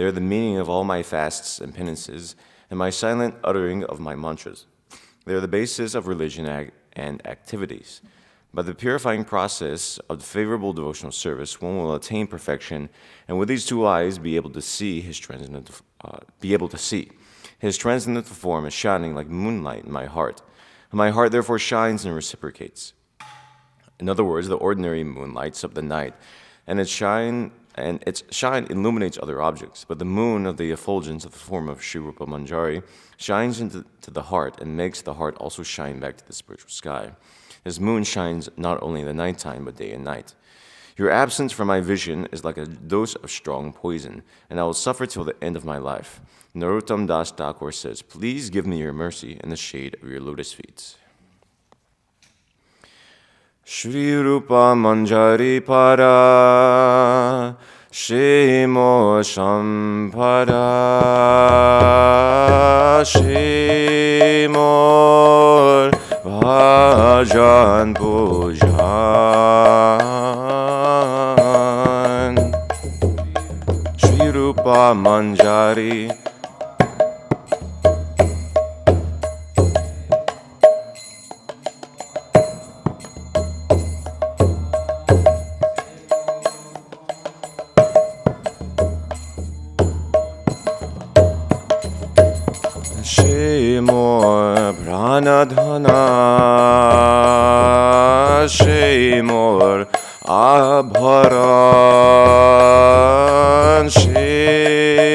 They are the meaning of all my fasts and penances, and my silent uttering of my mantras. They are the basis of religion and activities. By the purifying process of the favorable devotional service, one will attain perfection, and with these two eyes be able to see his transcendental form is shining like moonlight in my heart. And my heart therefore shines and reciprocates. In other words, the ordinary moon lights up the night, and its shine illuminates other objects. But the moon of the effulgence of the form of Sri Rupa Manjari shines into the heart and makes the heart also shine back to the spiritual sky. This moon shines not only in the nighttime, but day and night. Your absence from my vision is like a dose of strong poison, and I will suffer till the end of my life. Narottam Das Thakur says, please give me your mercy in the shade of your lotus feet. Shri Rupa Manjari Para Shimo Shampada Shimor Bhajan Pujan Shri Rupa Manjari Shemor Pranadhana Shemor Abharan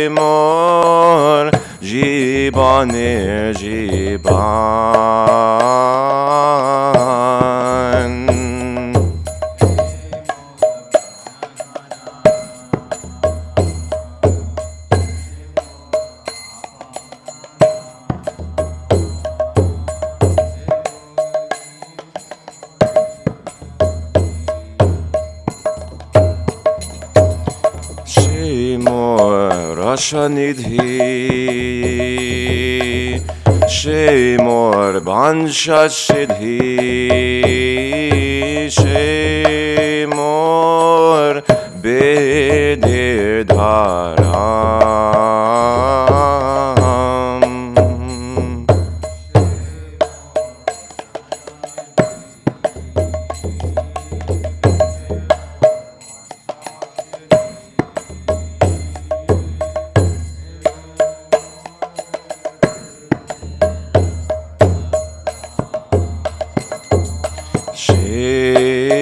Shemor Jibanir Jiban Shemor Rashanidhi Shemor Banshashidhi Shemor Bedir Dharam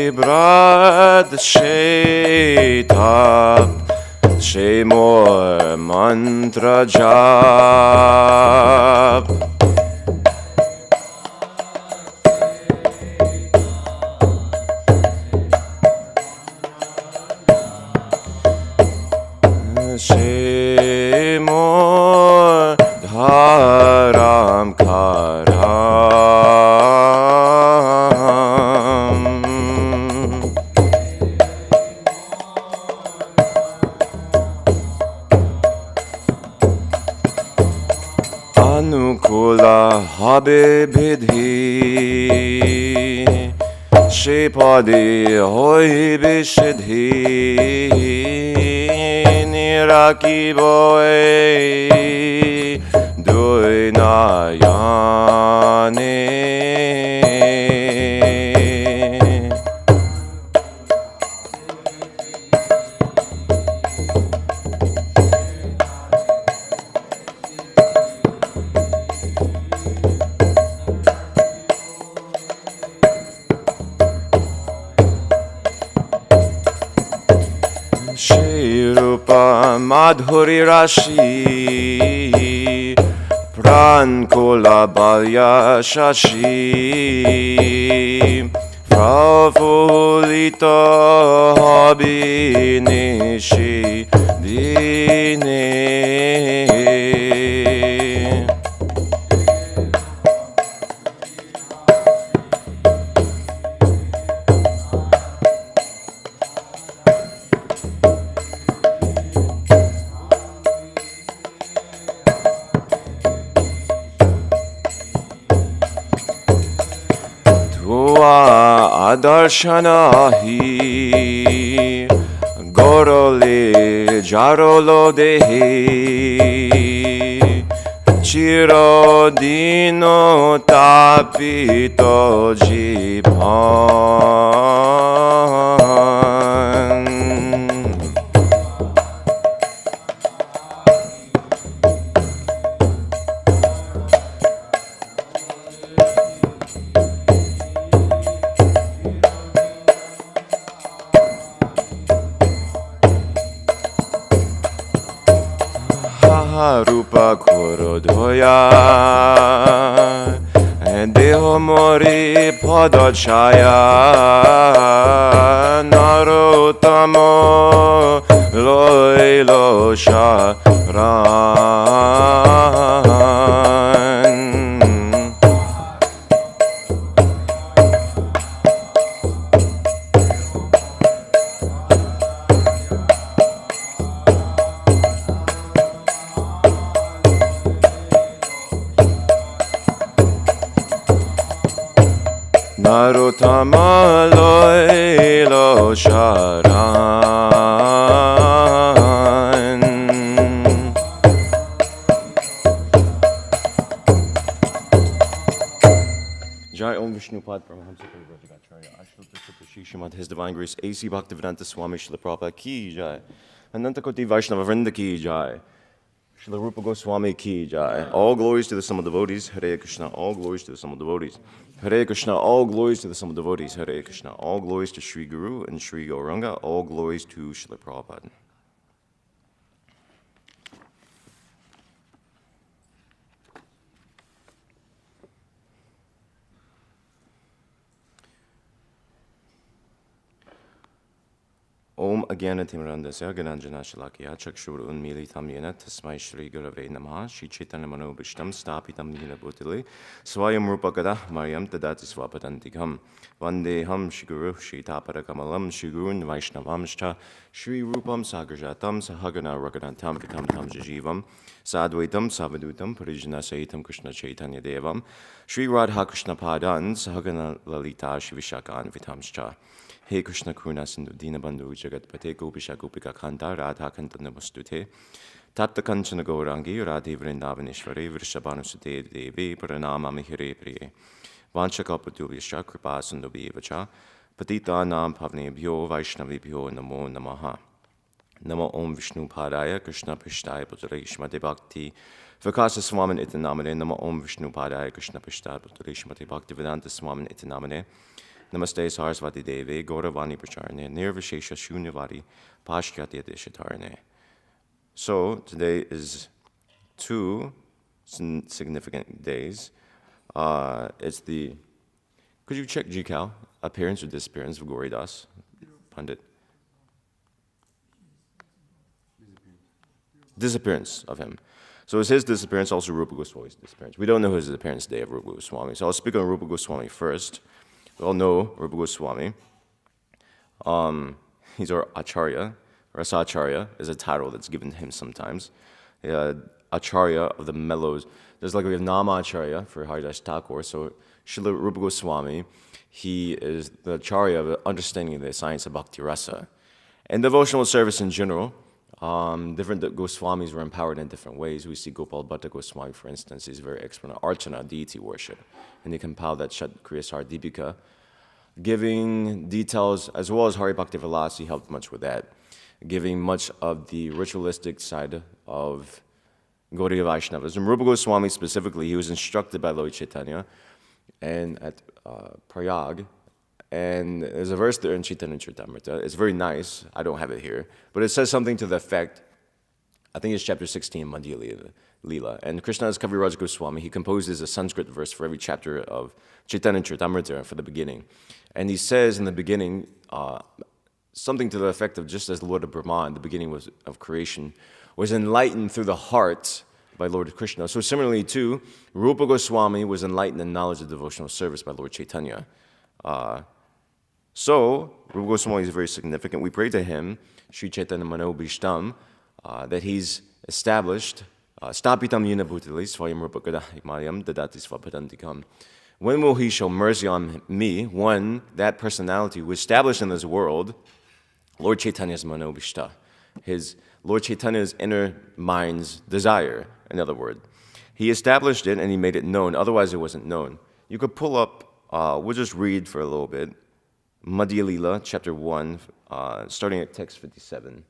Shebrad Shetap Shemor Mantra Jap Shemor Dharam Karam Anukula Habe Bidhi Shepadi Hoi Bishidhi Niraki Boy Duinayane Shri Rupa Madhuri Rashi Prankola Balya Shashi Prafulita Habinishi Dine Adarshanahi Gorole jarolo dehi chiro dino tapito jivan. Rupa Kurodhoya Deho Mori Padachaya Narottamo Loilo Sharan. Narottamo Loilo Sharan. Jai Om Vishnu Pad Paramahamsa Parivrajagacharya Ashta Super Shishimad His Divine Grace A.C. Bhaktivedanta Swami Srila Prabhupada Ki Jai Ananta Koti Vaishnava Vrinda Ki Jai Srila Rupa Goswami Ki Jai. All glories to the Summa devotees. Hare Krishna. All glories to the Summa devotees. Hare Krishna. All glories to the Summa devotees. Hare Krishna. All glories to Sri Guru and Sri Gauranga. All glories to Srila Prabhupada. Om Agyanatimirandasya Gananjana Shalakya Chakshuru Unmilitam Yena Tasmai Shri Gurave Namaha Shri Chaitanya Manobhishtam Stapitam Nina Bhutale Swayam Rupa Gada Mariam Tadati Swapadantikam Vandeham Shri Guru Shri Taparakamalam Shri Gurun Vaishnavamshcha Shri Rupam Sagarjatam Sahagana Raganatam Vitam Tam Jajivam Sadvaitam Savadutam Parijana Sahitam Krishna Chaitanya Devam Shri Radha Krishna Padan Sahagana Lalita Shri Vishakan Vitamscha. He Krishna Kuruna Sindhu Dinabandhu Jagatpate Gopisha Gopika Kanta Radha Kanta Namastute Tapta Kanchana Gaurangi Radhe Vrindavaneshwari Vrishabhanusute Devi Paranamami Hire Priye Vanchakapatubhyascha Kripa Sindhubhyevacha Patita Nam Pavnebhyo Vaishnavibhyo Namo Namaha. Namo Om Vishnu Padaya Krishna Pishtaya Putare Shmati Bhakti Vakasa Swamin Itanamane. Namo Om Vishnu Padaya Krishna Pishtaya Putare Shmati Bhakti Vedanta Swamin Itanamane. Namaste Sarasvati Devi Gauravani Pracharane Nirvishesha Shunyavadi Pashkyatya Deshatarane. So today is two significant days. It's the, could you check GCal, appearance or disappearance of Gauri Das, Pandit? Disappearance of him. So it's his disappearance, also Rupa Goswami's disappearance. We don't know his appearance day of Rupa Goswami. So I'll speak on Rupa Goswami first. We all know Rupa Goswami. He's our Acharya. Rasacharya is a title that's given to him sometimes. Acharya of the mellows. There's like we have Nama Acharya for Haridas Thakur. So Srila Rupa Goswami, he is the Acharya of understanding the science of Bhakti Rasa. And devotional service in general, different Goswamis were empowered in different ways. We see Gopal Bhatta Goswami, for instance, he's very expert on Archana, deity worship. And he compiled that Shat Kriyasar Deepika, giving details, as well as Hari Bhakti Vilasi helped much with that, giving much of the ritualistic side of Gaudiya Vaishnavas. And Rupa Goswami specifically, he was instructed by Lord Chaitanya and at Prayag. And there's a verse there in Chaitanya Charitamrita. It's very nice. I don't have it here. But it says something to the effect, I think it's chapter 16, Madhya Leela. And Krishnadas Kaviraj Goswami, he composes a Sanskrit verse for every chapter of Chaitanya Charitamrita for the beginning. And he says in the beginning something to the effect of just as the Lord of Brahma, the beginning of creation, was enlightened through the heart by Lord Krishna. So similarly too, Rupa Goswami was enlightened in knowledge of devotional service by Lord Chaitanya. So, Rupa Goswami is very significant. We pray to him, Sri Chaitanya Manobhishtam, that he's established, Stapitam Yena Bhutali, Swayam Rupa Gadahikmayam, Dadati Svapadantikam. When will he show mercy on me? When that personality was established in this world, Lord Chaitanya's Manobhishta. his Lord Chaitanya's inner mind's desire, in other words. He established it and he made it known, otherwise it wasn't known. You could pull up, we'll just read for a little bit, Madhya Lila, chapter 1, starting at text 57.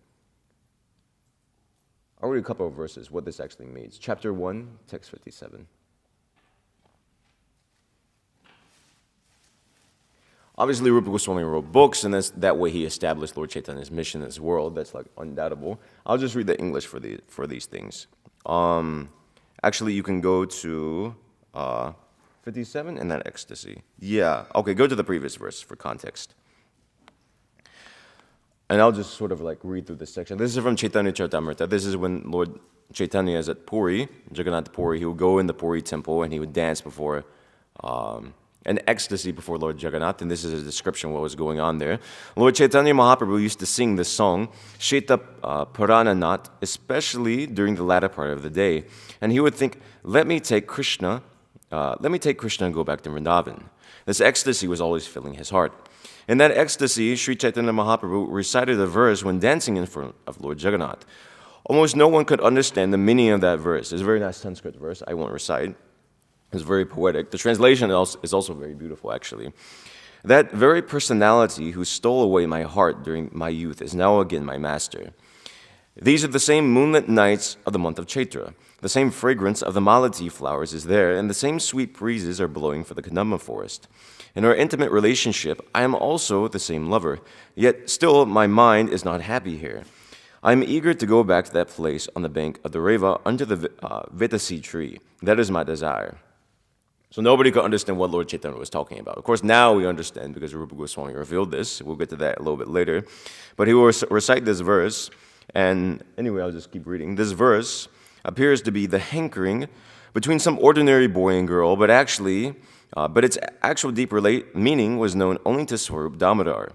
I'll read a couple of verses, what this actually means. Chapter 1, text 57. Obviously, Rupa Goswami wrote books, and that way he established Lord Chaitanya's mission in this world. That's like undoubtable. I'll just read the English for these things. Actually, you can go to 57 and that ecstasy. Yeah, okay, go to the previous verse for context. And I'll just sort of like read through this section. This is from Chaitanya Charitamrita. This is when Lord Chaitanya is at Puri, Jagannath Puri. He would go in the Puri temple and he would dance before an ecstasy before Lord Jagannath, and this is a description of what was going on there. Lord Chaitanya Mahaprabhu used to sing this song, Sheta Purananat, especially during the latter part of the day, and he would think, let me take Krishna and go back to Vrindavan. This ecstasy was always filling his heart. In that ecstasy, Sri Chaitanya Mahaprabhu recited a verse when dancing in front of Lord Jagannath. Almost no one could understand the meaning of that verse. It's a very nice Sanskrit verse, I won't recite. It's very poetic. The translation is also very beautiful, actually. That very personality who stole away my heart during my youth is now again my master. These are the same moonlit nights of the month of Chaitra. The same fragrance of the malati flowers is there, and the same sweet breezes are blowing for the Kadamba forest. In our intimate relationship, I am also the same lover, yet still my mind is not happy here. I am eager to go back to that place on the bank of the Reva under the Vetasi tree. That is my desire. So nobody could understand what Lord Chaitanya was talking about. Of course, now we understand because Rupa Goswami revealed this. We'll get to that a little bit later. But he will recite this verse, and anyway, I'll just keep reading. This verse appears to be the hankering between some ordinary boy and girl, but its actual deep meaning was known only to Swarup Damodar.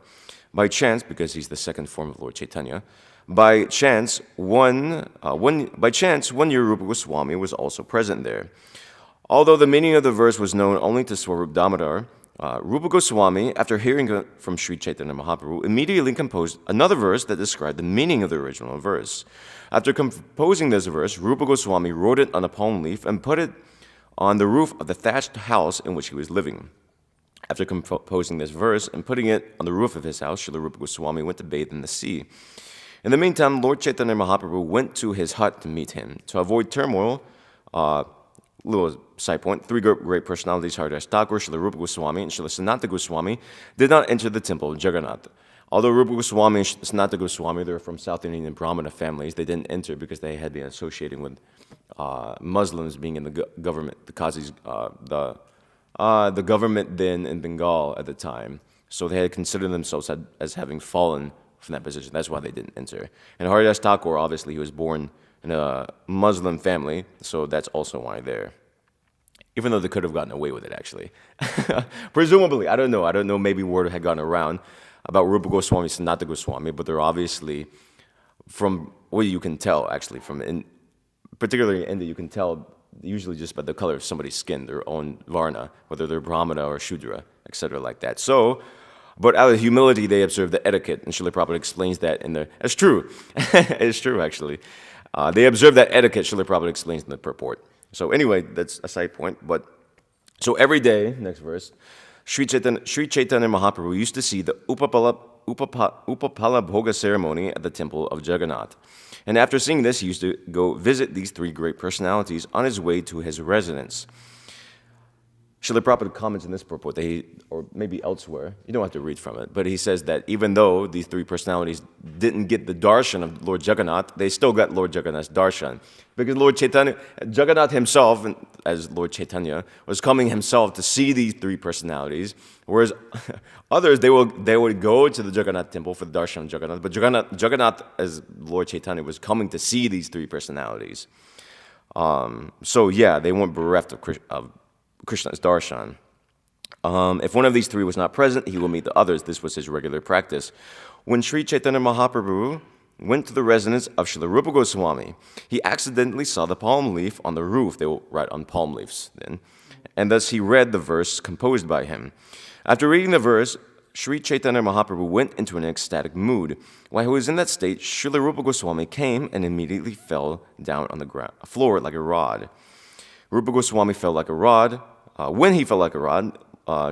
By chance, because he's the second form of Lord Chaitanya, by chance, one year Rupa Goswami was also present there. Although the meaning of the verse was known only to Swarup Damodar, Rupa Goswami, after hearing from Sri Chaitanya Mahaprabhu, immediately composed another verse that described the meaning of the original verse. After composing this verse, Rupa Goswami wrote it on a palm leaf and put it on the roof of the thatched house in which he was living. After composing this verse and putting it on the roof of his house, Srila Rupa Goswami went to bathe in the sea. In the meantime, Lord Chaitanya Mahaprabhu went to his hut to meet him. To avoid turmoil, little side point, three great personalities, Haridas Thakur, Srila Rupa Goswami, and Srila Sanatana Goswami, did not enter the temple of Jagannath. Although Rupa Goswami and Sanatana Goswami, they're from South Indian Brahmana families, they didn't enter because they had been associating with Muslims being in the government, the Qazis, the government then in Bengal at the time. So they had considered themselves as having fallen from that position. That's why they didn't enter. And Haridas Thakur, obviously, he was born in a Muslim family, so that's also why they're. Even though they could have gotten away with it, actually. Presumably, I don't know, maybe word had gone around about Rupa Goswami, Sanatana Goswami, but they're obviously, from what you can tell, actually, particularly in India, you can tell usually just by the color of somebody's skin, their own varna, whether they're Brahmana or Shudra, etc. like that. So, but out of humility, they observe the etiquette, and Srila Prabhupada explains that in the. It's true. It's true, actually. They observe that etiquette, Srila Prabhupada explains in the purport. So anyway, that's a side point. But so every day, next verse, Sri Chaitanya Mahaprabhu used to see the Upapala Bhoga ceremony at the temple of Jagannath. And after seeing this, he used to go visit these three great personalities on his way to his residence. Srila Prabhupada comments in this purport that or maybe elsewhere, you don't have to read from it, but he says that even though these three personalities didn't get the darshan of Lord Jagannath, they still got Lord Jagannath's darshan. Because Lord Chaitanya, Jagannath himself, as Lord Chaitanya, was coming himself to see these three personalities, whereas others, they would go to the Jagannath temple for the darshan of Jagannath, but Jagannath, as Lord Chaitanya, was coming to see these three personalities. So yeah, they weren't bereft of Krishna's darshan. If one of these three was not present, he will meet the others. This was his regular practice. When Sri Chaitanya Mahaprabhu went to the residence of Srila Rupa Goswami, he accidentally saw the palm leaf on the roof. They will write on palm leaves then. And thus he read the verse composed by him. After reading the verse, Sri Chaitanya Mahaprabhu went into an ecstatic mood. While he was in that state, Srila Rupa Goswami came and immediately fell down on the floor like a rod. Rupa Goswami fell like a rod. When he fell like a rod,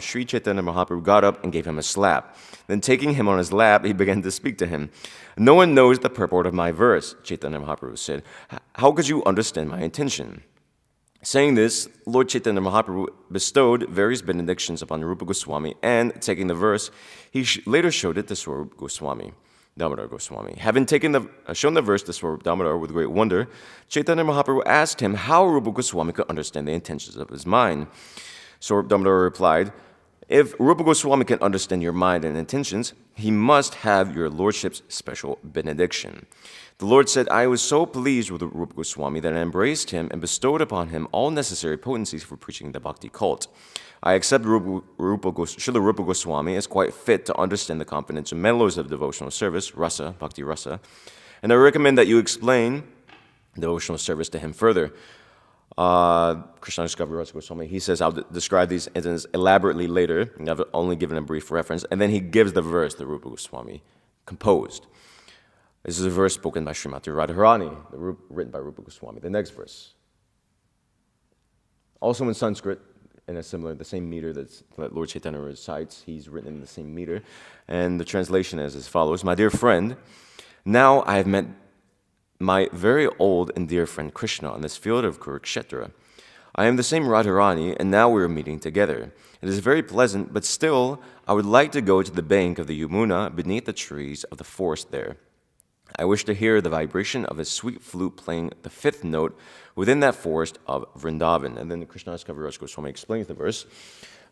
Sri Chaitanya Mahaprabhu got up and gave him a slap. Then taking him on his lap, he began to speak to him. "No one knows the purport of my verse," Chaitanya Mahaprabhu said. "How could you understand my intention?" Saying this, Lord Chaitanya Mahaprabhu bestowed various benedictions upon Rupa Goswami, and taking the verse, he later showed it to Swarup Goswami, Damodar Goswami. Having shown the verse to Swarup Damodar with great wonder, Chaitanya Mahaprabhu asked him how Rupa Goswami could understand the intentions of his mind. Swarup Damodar replied, "If Rupa Goswami can understand your mind and intentions, he must have your lordship's special benediction." The Lord said, "I was so pleased with Rupa Goswami that I embraced him and bestowed upon him all necessary potencies for preaching the bhakti cult. I accept Srila Rupa Goswami as quite fit to understand the confidential mellows of devotional service, rasa, bhakti rasa, and I recommend that you explain devotional service to him further." Krishna Kaviraj Goswami, he says, "I'll describe these incidents elaborately later, and I've only given a brief reference," and then he gives the verse that Rupa Goswami composed. This is a verse spoken by Srimati Radharani, written by Rupa Goswami. The next verse. Also in Sanskrit, in the same meter that Lord Chaitanya recites, he's written in the same meter. And the translation is as follows: "My dear friend, now I have met my very old and dear friend Krishna on this field of Kurukshetra. I am the same Radharani, and now we are meeting together. It is very pleasant, but still I would like to go to the bank of the Yamuna beneath the trees of the forest there. I wish to hear the vibration of his sweet flute playing the fifth note within that forest of Vrindavan." And then Krishna Kaviraj Goswami explains the verse.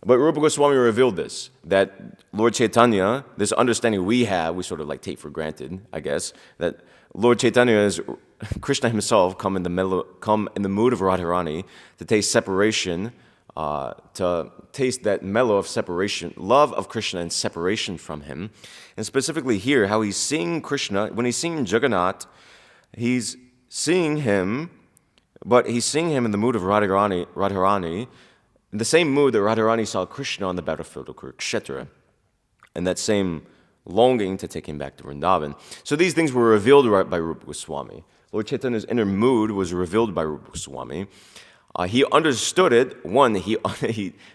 But Rupa Goswami revealed this, that Lord Chaitanya, this understanding we have, we sort of like take for granted, I guess, that Lord Chaitanya is Krishna himself come in the mood of Radharani to taste separation, to taste that mellow of separation, love of Krishna and separation from him. And specifically here, how he's seeing Krishna, when he's seeing Jagannath, he's seeing him, but he's seeing him in the mood of Radharani, in the same mood that Radharani saw Krishna on the battlefield of Kurukshetra, and that same longing to take him back to Vrindavan. So these things were revealed by Rupa Goswami. Lord Chaitanya's inner mood was revealed by Rupa Goswami. He understood it. One, he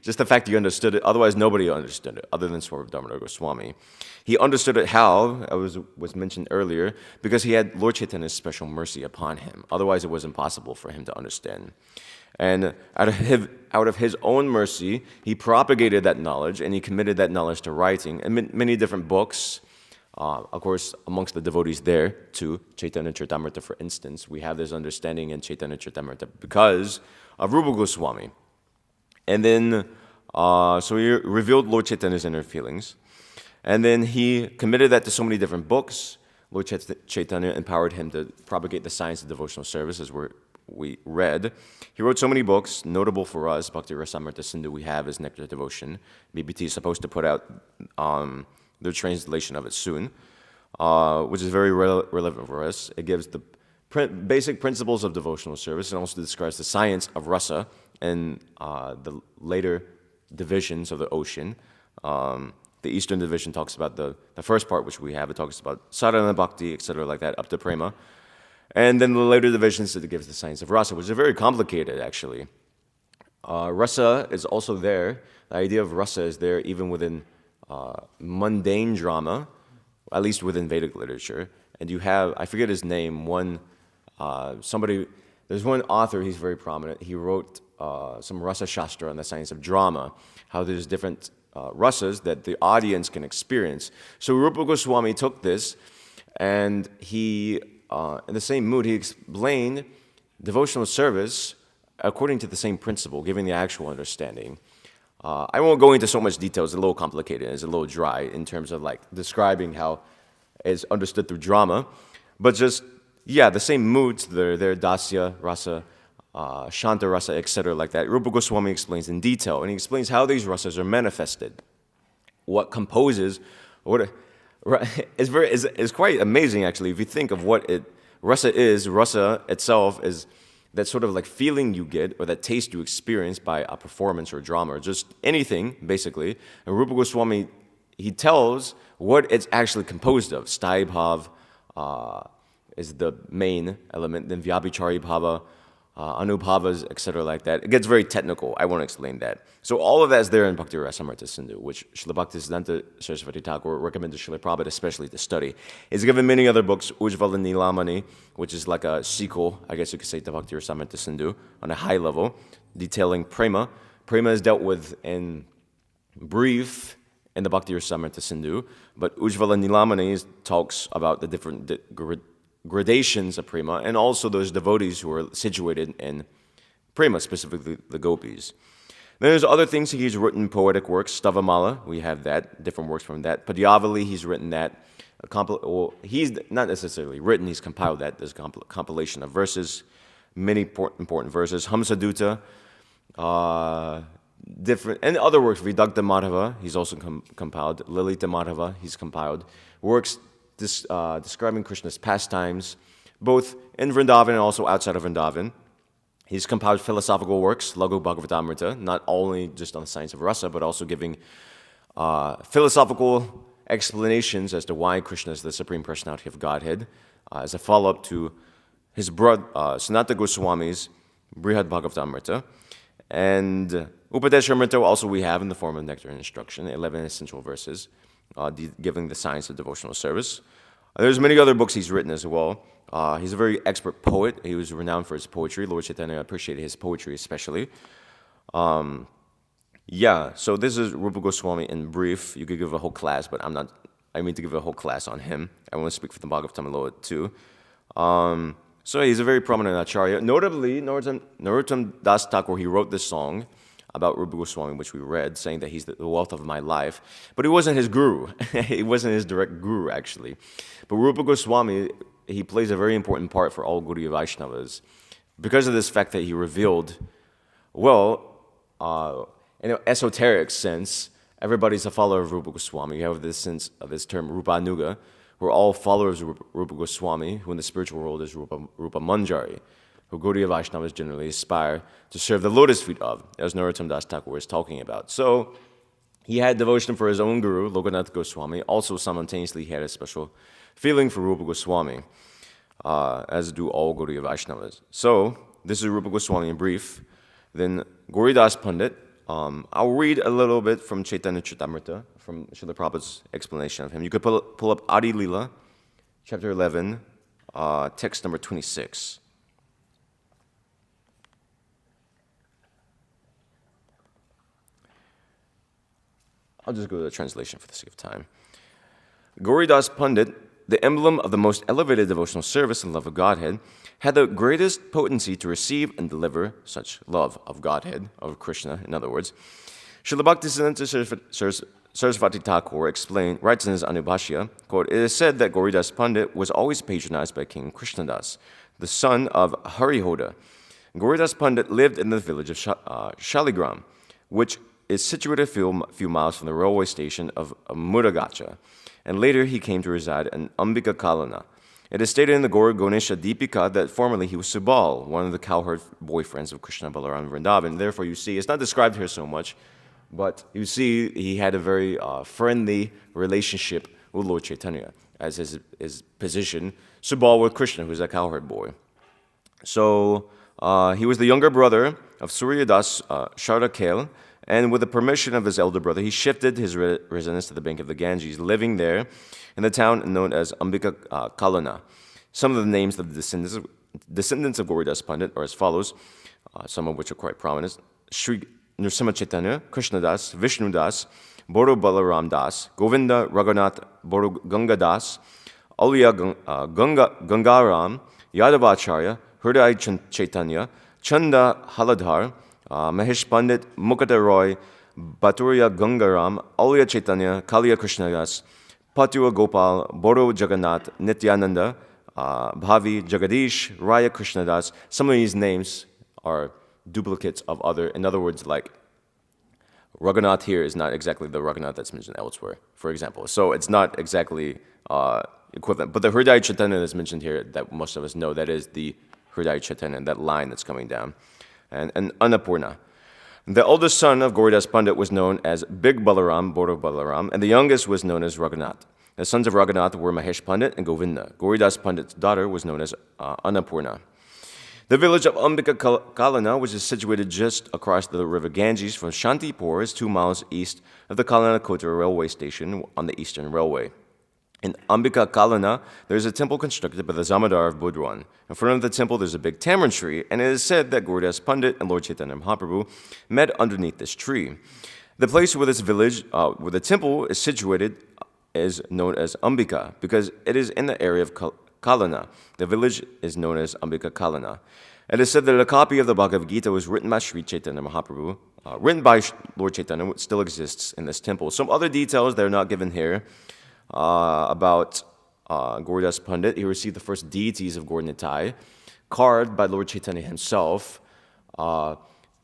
just the fact he understood it. Otherwise, nobody understood it, other than Swarup Damodar Goswami. He understood it how, was mentioned earlier, because he had Lord Chaitanya's special mercy upon him. Otherwise, it was impossible for him to understand. And out of his own mercy, he propagated that knowledge, and he committed that knowledge to writing, and many different books. Of course, amongst the devotees there, too, Chaitanya Charitamrita, for instance, we have this understanding in Chaitanya Charitamrita because of Rupa Goswami. And then, so he revealed Lord Chaitanya's inner feelings. And then he committed that to so many different books. Lord Chaitanya empowered him to propagate the science of devotional service, as we read. He wrote so many books, notable for us, Bhakti Rasamrita Sindhu we have is Nectar Devotion. BBT is supposed to put out the translation of it soon, which is very relevant for us. It gives the basic principles of devotional service and also describes the science of rasa and the later divisions of the ocean. The Eastern division talks about the first part, which we have. It talks about sadhana bhakti, etc., like that, up to prema. And then the later divisions, it gives the science of rasa, which is very complicated, actually. Rasa is also there. The idea of rasa is there even within mundane drama, at least within Vedic literature. And you have, I forget his name, there's one author, he's very prominent. He wrote some rasa shastra on the science of drama, how there's different rasas that the audience can experience. So Rupa Goswami took this, and he, in the same mood, he explained devotional service according to the same principle, giving the actual understanding. I won't go into so much detail. It's a little complicated. It's a little dry in terms of like describing how it's understood through drama. But just, yeah, the same moods that are there, dasya, rasa, shanta rasa, etc., like that. Rupa Goswami explains in detail, and he explains how these rasas are manifested, what composes, it's quite amazing, actually, if you think of what rasa is. Rasa itself is that sort of like feeling you get or that taste you experience by a performance or drama or just anything, basically. And Rupa Goswami, he tells what it's actually composed of. Sthai bhav is the main element, then Vyabhichari bhava, Anubhavas, etc. like that. It gets very technical. I won't explain that. So all of that is there in Bhakti Rasamrita Sindhu, which Srila Bhaktisiddhanta Saraswati Thakur recommended Srila Prabhupada especially to study. It's given many other books, Ujjvala Nilamani, which is like a sequel, I guess you could say, to Bhakti Rasamrita Sindhu on a high level, detailing prema. Prema is dealt with in brief in the Bhakti Rasamrita Sindhu, but Ujjvala Nilamani talks about the different gradations of prema, and also those devotees who are situated in prema, specifically the gopis. Then there's other things he's written, poetic works, Stavamala, we have that, different works from that. Padyavali, he's written that. He's not necessarily written, he's compiled that. There's a compilation of verses, many important verses. Hamsadutta, different, and other works, Vidagdha Madhava, he's also compiled. Lalita Madhava, he's compiled. Works describing Krishna's pastimes, both in Vrindavan and also outside of Vrindavan. He's compiled philosophical works, Laghu Bhagavatamrita, not only just on the science of rasa, but also giving philosophical explanations as to why Krishna is the Supreme Personality of Godhead, as a follow-up to his brother, Sanatana Goswami's Brihad Bhagavatamrita. And Upadeshamrita also we have in the form of Nectar and Instruction, 11 essential verses, giving the science of devotional service. There's many other books he's written as well. He's a very expert poet. He was renowned for his poetry. Lord Chaitanya appreciated his poetry especially. So this is Rupa Goswami in brief. You could give a whole class, but I mean to give a whole class on him. I want to speak for the Bhagavatam Lord too. So he's a very prominent acharya. Notably, Narottam Das Thakur, he wrote this song about Rupa Goswami, which we read, saying that he's the wealth of my life. But he wasn't his guru. He wasn't his direct guru, actually. But Rupa Goswami, he plays a very important part for all Gaudiya Vaishnavas because of this fact that he revealed, in an esoteric sense, everybody's a follower of Rupa Goswami. You have this sense of this term, Rupanuga. We're all followers of Rupa Goswami, who in the spiritual world is Rupa Manjari, who Gaudiya Vaishnavas generally aspire to serve the lotus feet of, as Narottam Das Thakur was talking about. So he had devotion for his own guru, Lokanath Goswami. Also, simultaneously, he had a special feeling for Rupa Goswami, as do all Gaudiya Vaishnavas. So this is Rupa Goswami in brief. Then Gauridas Pandit. I'll read a little bit from Chaitanya Charitamrita, from Srila Prabhupada's explanation of him. You could pull up Adi Lila, chapter 11, text number 26. I'll just go to the translation for the sake of time. Gauridas Pandit, the emblem of the most elevated devotional service and love of Godhead, had the greatest potency to receive and deliver such love of Godhead, of Krishna, in other words. Srila Bhaktisiddhanta Saraswati Thakur writes in his Anubhashya, quote, "It is said that Gauridas Pandit was always patronized by King Krishnadas, the son of Harihoda. Gauridas Pandit lived in the village of Shaligram, which is situated a few miles from the railway station of Muragacha, and later he came to reside in Ambika Kalana. It is stated in the Gaur Ganesha Deepika that formerly he was Subal, one of the cowherd boyfriends of Krishna Balaram Vrindavan. Therefore, you see, it's not described here so much, but you see he had a very friendly relationship with Lord Chaitanya, as his position, Subal with Krishna, who's a cowherd boy. So he was the younger brother of Suryadas Shardakel, and with the permission of his elder brother, he shifted his residence to the bank of the Ganges, living there in the town known as Ambika Kalana. Some of the names of the descendants of Gauridas Pandit are as follows, some of which are quite prominent: Sri Nrsimha Chaitanya, Krishna Das, Vishnu Das, Boro Balaram Das, Govinda Raghunath Boro Ganga Das, Aliya Gangaram, Yadavacharya, Hriday Chaitanya, Chanda Haladhar, Mahesh Pandit, Mukata Roy, Bhaturya Gangaram, Aliya Chaitanya, Kaliya Krishnadas, Patua Gopal, Boro Jagannath, Nityananda, Bhavi Jagadish, Raya Krishnadas. Some of these names are duplicates of other, in other words, like Raghunath here is not exactly the Raghunath that's mentioned elsewhere, for example. So it's not exactly equivalent. But the Hriday Chaitanya that's mentioned here, that most of us know, that is the Hriday Chaitanya, that line that's coming down. And Annapurna. The oldest son of Gauridas Pandit was known as Big Balaram, Boro Balaram, and the youngest was known as Raghunath. The sons of Raghunath were Mahesh Pandit and Govinda. Gauridas Pandit's daughter was known as Annapurna. The village of Ambika Kalana, which is situated just across the river Ganges from Shantipur, is 2 miles east of the Kalana Kota railway station on the Eastern Railway. In Ambika Kalana, there is a temple constructed by the Zamadar of Budwan. In front of the temple, there's a big tamarind tree, and it is said that Gauridas Pandit and Lord Chaitanya Mahaprabhu met underneath this tree. The place where this village, where the temple is situated, is known as Ambika because it is in the area of Kalana. The village is known as Ambika Kalana. It is said that a copy of the Bhagavad Gita was written by Sri Chaitanya Mahaprabhu, written by Lord Chaitanya, which still exists in this temple. Some other details that are not given here about Gauridas Pandit. He received the first deities of Gaur Nitai, carved by Lord Chaitanya himself.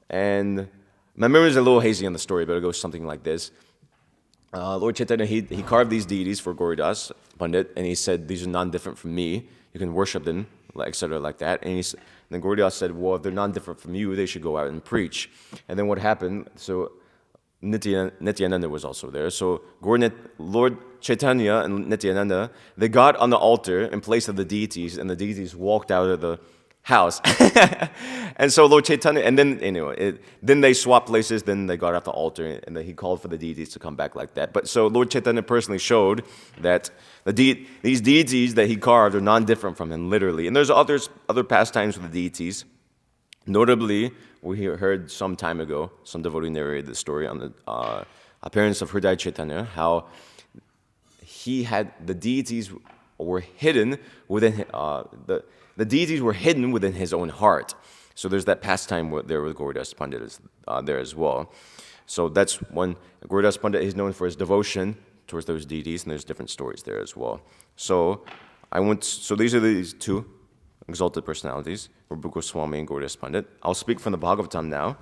And my memory is a little hazy on the story, but it goes something like this. Lord Chaitanya, he carved these deities for Gauridas Pandit, and he said, these are non-different from me. You can worship them, etc., like that. And then Gauridas said, well, if they're non-different from you, they should go out and preach. And then what happened, so Nityananda was also there. So Lord Chaitanya and Nityananda, they got on the altar in place of the deities, and the deities walked out of the house. And so Lord Chaitanya, and then then they swapped places, then they got off the altar, and then he called for the deities to come back like that. But so Lord Chaitanya personally showed that these deities that he carved are non-different from him, literally. And there's other pastimes with the deities. Notably, we heard some time ago, some devotee narrated the story on the appearance of Hridaya Chaitanya, how he had the deities were hidden within the deities were hidden within his own heart. So there's that pastime there with Gauridas Pandit there as well. So that's one. Gauridas Pandit is known for his devotion towards those deities, and there's different stories there as well. So these are these two exalted personalities, Rupa Goswami and Gauridas Pandit. I'll speak from the Bhagavatam now,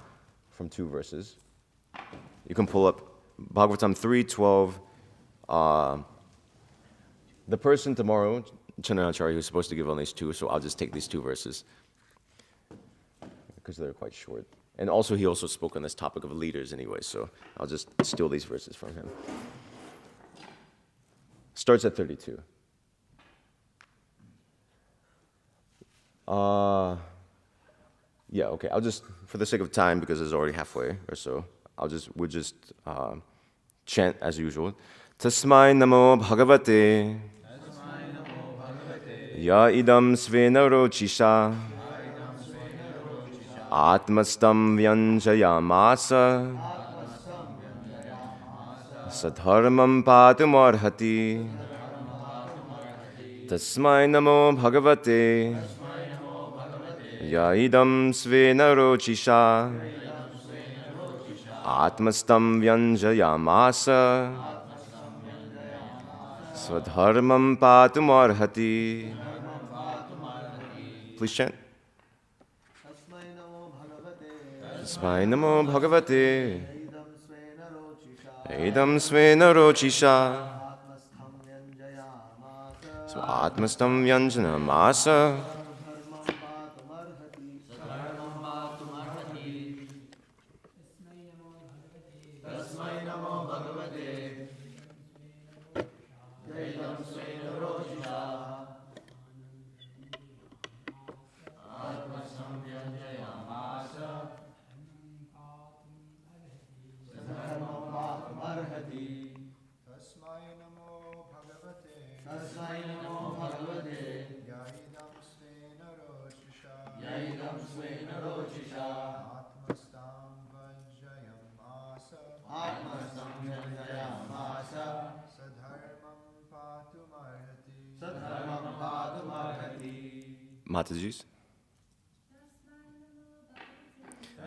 from 2 verses. You can pull up Bhagavatam 3:12. The person tomorrow, Chandanacharya, who's supposed to give on these 2, so I'll just take these 2 verses because they're quite short. And also, he also spoke on this topic of leaders anyway, so I'll just steal these verses from him. Starts at 32. Yeah, okay. I'll just, for the sake of time, because it's already halfway or so, we'll just chant as usual. Tasmai namo bhagavate ya idam svena rochisha atmastam vyanjayamasa sadharmam patumarhati. Tasmai namo bhagavate ya idam svena rochisha atmastam vyanjayamasa Swadharmam patumarhati. Please chant. Tasmai namo bhagavate Edam svena rochisha Atmastam vyanjana masa Matajis.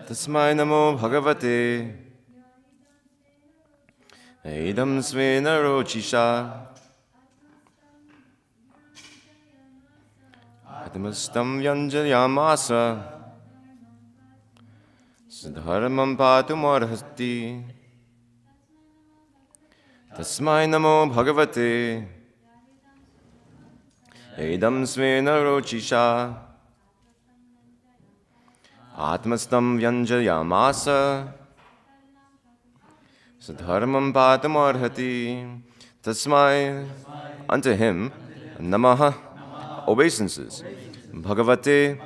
Tasmai namo bhagavate Edam svena rochisha Atmastam vyanjayamasa Sadharmam patumarhati. Tasmai namo bhagavate Edam svena rochisha Atmastam vyanjayamasa sadharmam padamarhati. Tasmai, unto him, namaha, obeisances. Bhagavate,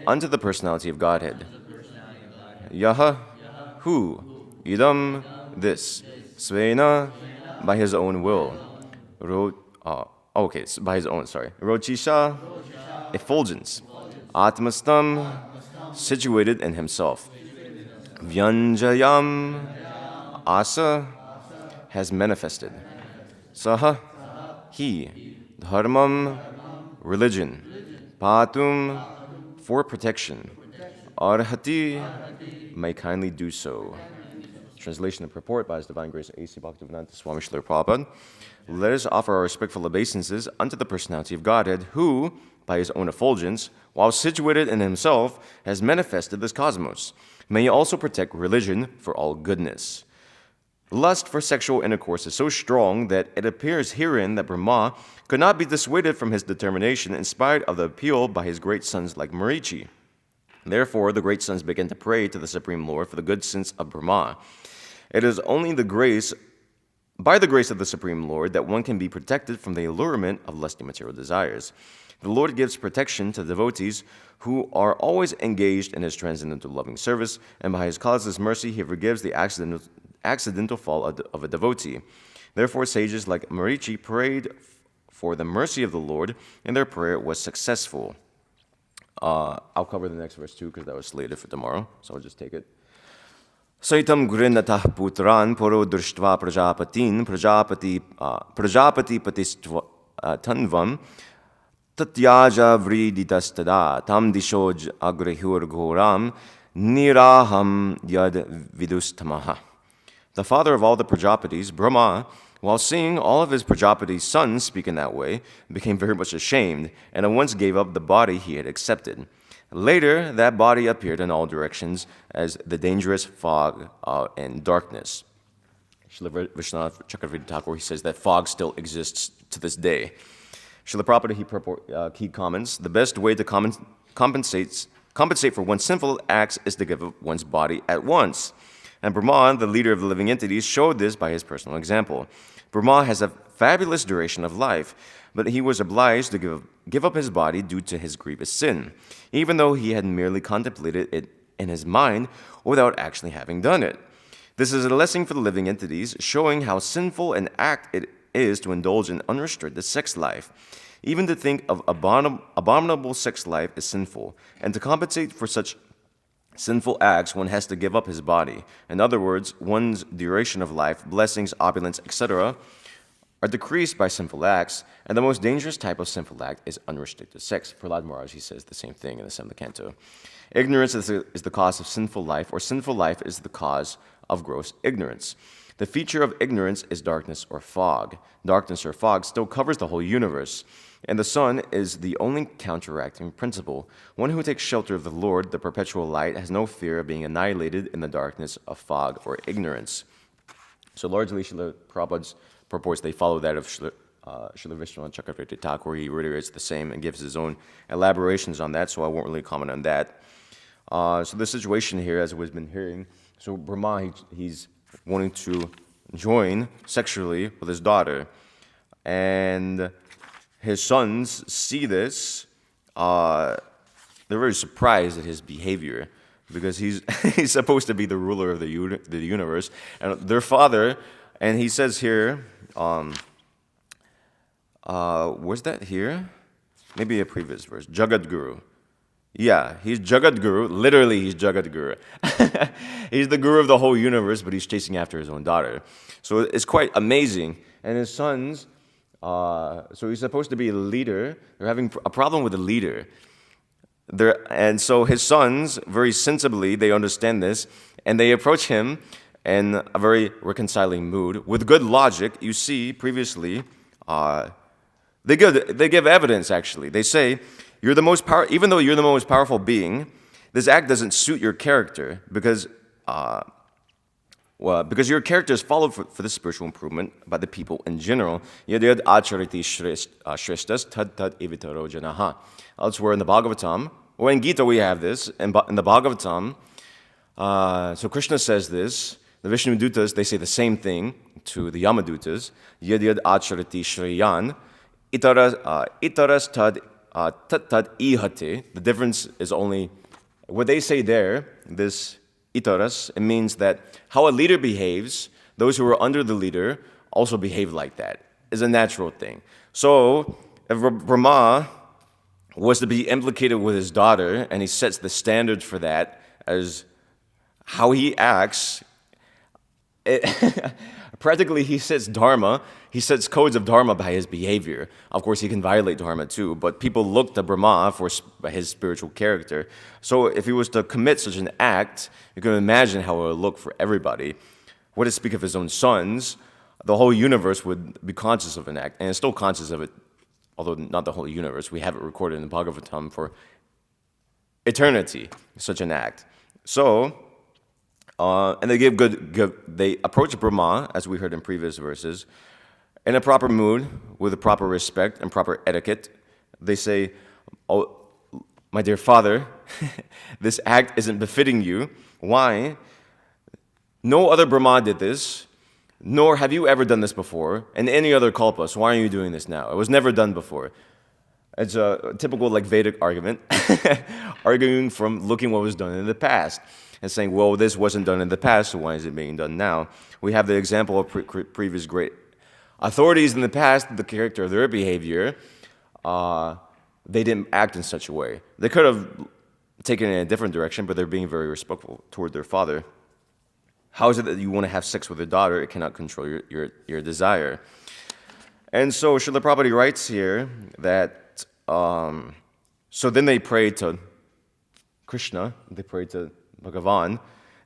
unto the personality of Godhead. Yaha, who, idam, this, svena, by his own will. By his own, sorry. Rochisha, effulgence. Atmastam, situated in himself. Vyanjayam, asa, has manifested. Saha, he. Dharmam, religion. Patum, for protection. Arhati, may kindly do so. Translation and purport by His Divine Grace A.C. Bhaktivedanta Swami Srila Prabhupada. Let us offer our respectful obeisances unto the personality of Godhead, who, by his own effulgence, while situated in himself, has manifested this cosmos. May he also protect religion for all goodness. Lust for sexual intercourse is so strong that it appears herein that Brahma could not be dissuaded from his determination in spite of the appeal by his great sons like Marichi. Therefore, the great sons began to pray to the Supreme Lord for the good sense of Brahma. It is only by the grace of the Supreme Lord that one can be protected from the allurement of lusty material desires. The Lord gives protection to devotees who are always engaged in his transcendental loving service, and by his causeless mercy he forgives the accidental fall of a devotee. Therefore, sages like Marichi prayed for the mercy of the Lord, and their prayer was successful. I'll cover the next verse too, because that was slated for tomorrow, so I'll just take it. Saitam grinatah putran poro drishtva prajapatin prajapati patistva tanvam tatyaja vriditastada tam dishoj agrihur ghoram niraham yad vidustamaha. The father of all the Prajapatis, Brahma, while seeing all of his Prajapati's sons speak in that way, became very much ashamed, and at once gave up the body he had accepted. Later, that body appeared in all directions as the dangerous fog and darkness. Srila Vishwanath Chakravarti Thakur, he says that fog still exists to this day. Srila Prabhupada, he comments, the best way to compensate for one's sinful acts is to give up one's body at once. And Brahma, the leader of the living entities, showed this by his personal example. Brahma has a fabulous duration of life, but he was obliged to give up his body due to his grievous sin, even though he had merely contemplated it in his mind without actually having done it. This is a lesson for the living entities, showing how sinful an act it is to indulge in unrestricted sex life. Even to think of abominable sex life is sinful, and to compensate for such sinful acts, one has to give up his body. In other words, one's duration of life, blessings, opulence, etc., are decreased by sinful acts, and the most dangerous type of sinful act is unrestricted sex. Prahlad Maharaj, he says the same thing in the 7th canto. Ignorance is the cause of sinful life, or sinful life is the cause of gross ignorance. The feature of ignorance is darkness or fog. Darkness or fog still covers the whole universe, and the sun is the only counteracting principle. One who takes shelter of the Lord, the perpetual light, has no fear of being annihilated in the darkness of fog or ignorance. So largely, Srila Prabhupada's purports, they follow that of Srila Vishwanath Chakravarti Thakur. He reiterates the same and gives his own elaborations on that, so I won't really comment on that. So the situation here, as we've been hearing, so Brahma, he's wanting to join sexually with his daughter, and his sons see this. They're very surprised at his behavior, because he's supposed to be the ruler of the universe, and their father, and he says here, where's that here? Maybe a previous verse, Jagadguru. Yeah, he's Jagadguru. Literally, he's Jagadguru. He's the guru of the whole universe, but he's chasing after his own daughter. So it's quite amazing. And his sons, so he's supposed to be a leader. They're having a problem with the leader. And so his sons, very sensibly, they understand this, and they approach him in a very reconciling mood. With good logic, you see, previously, they give evidence, actually. They say, even though you're the most powerful being, this act doesn't suit your character because your character is followed for the spiritual improvement by the people in general. Yad achariti shreshtas tad tad evitaro janaha. Elsewhere in the Bhagavatam, or in Gita we have this, in the Bhagavatam, so Krishna says this, The Vishnu Dutas, they say the same thing to the Yamadutas. Yad yad acharati shreyan, itaras tad ihate. The difference is only what they say there, this itaras, it means that how a leader behaves, those who are under the leader also behave like that. It's a natural thing. So, if Brahma was to be implicated with his daughter, and he sets the standards for that as how he acts, practically he sets dharma, he sets codes of dharma by his behavior. Of course, he can violate dharma too, but people look to Brahma for his spiritual character. So if he was to commit such an act, you can imagine how it would look for everybody. What to speak of his own sons, the whole universe would be conscious of an act, and it's still conscious of it, although not the whole universe. We have it recorded in the Bhagavatam for eternity, such an act. So, and they approach Brahma, as we heard in previous verses, in a proper mood, with a proper respect and proper etiquette. They say, "Oh, my dear father, this act isn't befitting you. Why? No other Brahma did this, nor have you ever done this before, and any other kalpas. Why are you doing this now? It was never done before." It's a typical Vedic argument, arguing from looking what was done in the past and saying, well, this wasn't done in the past, so why is it being done now? We have the example of previous great authorities in the past, the character of their behavior, they didn't act in such a way. They could have taken it in a different direction, but they're being very respectful toward their father. How is it that you want to have sex with your daughter? It cannot control your desire. And so Srila Prabhupada writes here that so then they pray to Krishna, they pray to Bhagavan.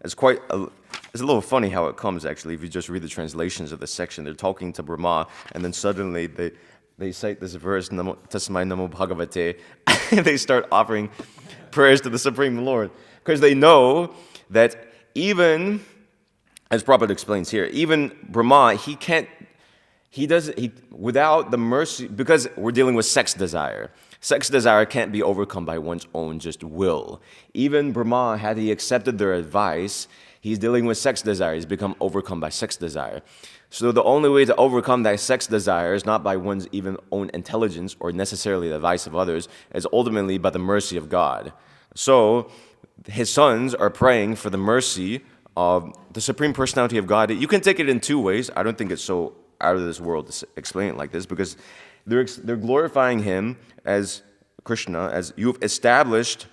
It's a little funny how it comes, actually, if you just read the translations of the section. They're talking to Brahma, and then suddenly they cite this verse, Tasmai Namo Bhagavate, and they start offering prayers to the Supreme Lord. Because they know that even, as Prabhupada explains here, even Brahma, without the mercy, because we're dealing with sex desire. Sex desire can't be overcome by one's own just will. Even Brahma, had he accepted their advice, he's dealing with sex desire. He's become overcome by sex desire. So the only way to overcome that sex desire is not by one's even own intelligence or necessarily the advice of others, is ultimately by the mercy of God. So his sons are praying for the mercy of the Supreme Personality of God. You can take it in two ways. I don't think it's so out of this world to explain it like this, because they're glorifying him as Krishna, as you've established,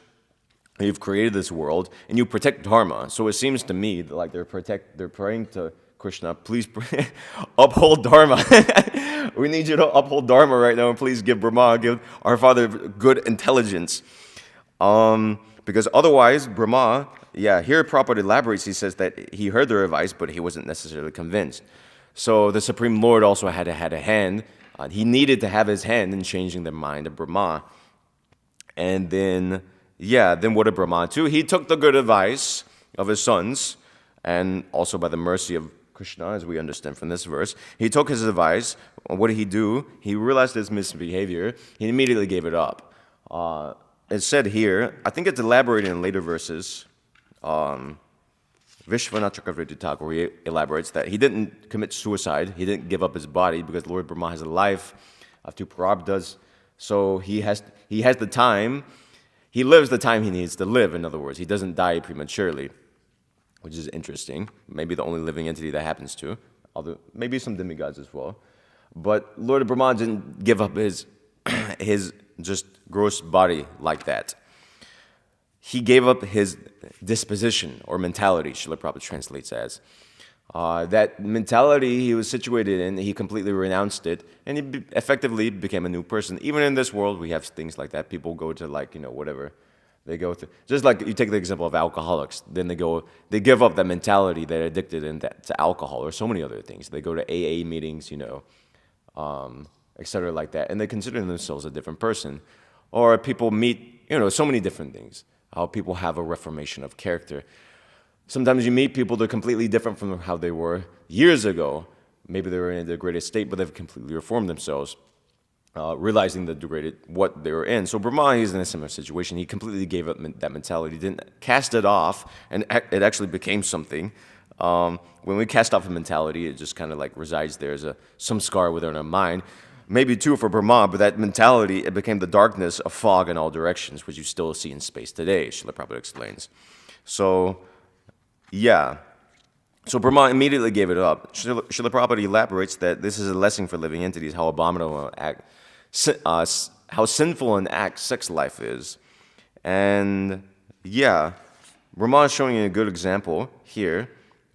you've created this world, and you protect dharma. So it seems to me like they're praying to Krishna, please uphold dharma. We need you to uphold dharma right now, and please give our father good intelligence. Because otherwise, Brahma, here Prabhupada elaborates, he says that he heard their advice, but he wasn't necessarily convinced. So the Supreme Lord also had a hand. He needed to have his hand in changing the mind of Brahma. And then what did Brahma do? He took the good advice of his sons, and also by the mercy of Krishna, as we understand from this verse, he took his advice. What did he do? He realized his misbehavior. He immediately gave it up. It's said here, I think it's elaborated in later verses, Vishwanath Chakravarti Thakur, where he elaborates that he didn't commit suicide, he didn't give up his body, because Lord Brahma has a life of two prarabdhas, so he has the time, he lives the time he needs to live, in other words. He doesn't die prematurely, which is interesting. Maybe the only living entity that happens to, although maybe some demigods as well. But Lord Brahma didn't give up his just gross body like that. He gave up his disposition or mentality, Srila Prabhupada translates as. That mentality he was situated in, he completely renounced it, and he effectively became a new person. Even in this world, we have things like that. People go to whatever. They go through, just like you take the example of alcoholics, then they give up that mentality, they're addicted to alcohol or so many other things. They go to AA meetings, etc. like that, and they consider themselves a different person. Or people meet, so many different things. How people have a reformation of character. Sometimes you meet people that are completely different from how they were years ago. Maybe they were in a degraded state, but they've completely reformed themselves, realizing what they were in. So Brahma is in a similar situation. He completely gave up that mentality, didn't cast it off, and it actually became something. When we cast off a mentality, it just kind of like resides there as some scar within our mind. Maybe too for Brahma, but that mentality, it became the darkness of fog in all directions, which you still see in space today, Srila Prabhupada explains. So, yeah. So Brahma immediately gave it up. Srila Prabhupada elaborates that this is a lesson for living entities, how abominable how sinful an act sex life is. And yeah, Brahma is showing you a good example here,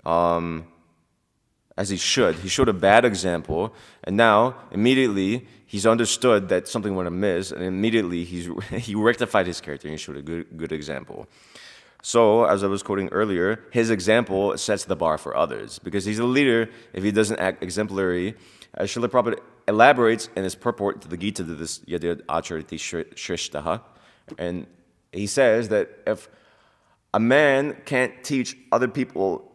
as he should. He showed a bad example, and now, immediately, he's understood that something went amiss, and immediately he rectified his character, and he showed a good example. So, as I was quoting earlier, his example sets the bar for others, because he's a leader if he doesn't act exemplary. As Srila Prabhupada elaborates in his purport to the Gita, to this Yadid Achariti Shrishtaha, and he says that if a man can't teach other people,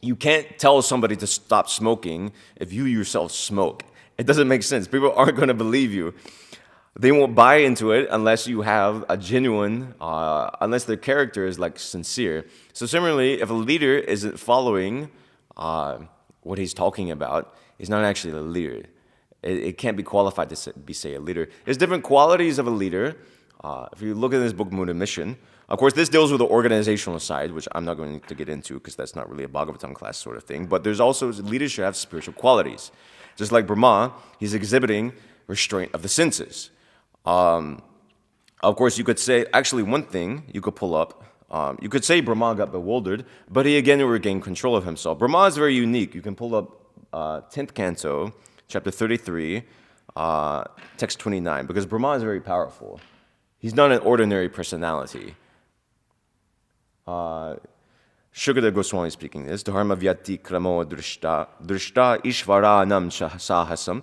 you can't tell somebody to stop smoking if you yourself smoke. It doesn't make sense. People aren't going to believe you. They won't buy into it unless you have a genuine, unless their character is like sincere. So similarly, if a leader isn't following what he's talking about, he's not actually a leader. It can't be qualified to be, say, a leader. There's different qualities of a leader. If you look at this book, Moon and Mission, of course, this deals with the organizational side, which I'm not going to get into because that's not really a Bhagavatam class sort of thing. But there's also, leaders should have spiritual qualities. Just like Brahma, he's exhibiting restraint of the senses. Of course, you could say, actually, one thing you could pull up, you could say Brahma got bewildered, but he again regained control of himself. Brahma is very unique. You can pull up 10th canto, chapter 33, text 29, because Brahma is very powerful. He's not an ordinary personality. Shukadeva Goswami speaking this, Dharma Vyati Kramo Drishta Ishvaranam Sahasam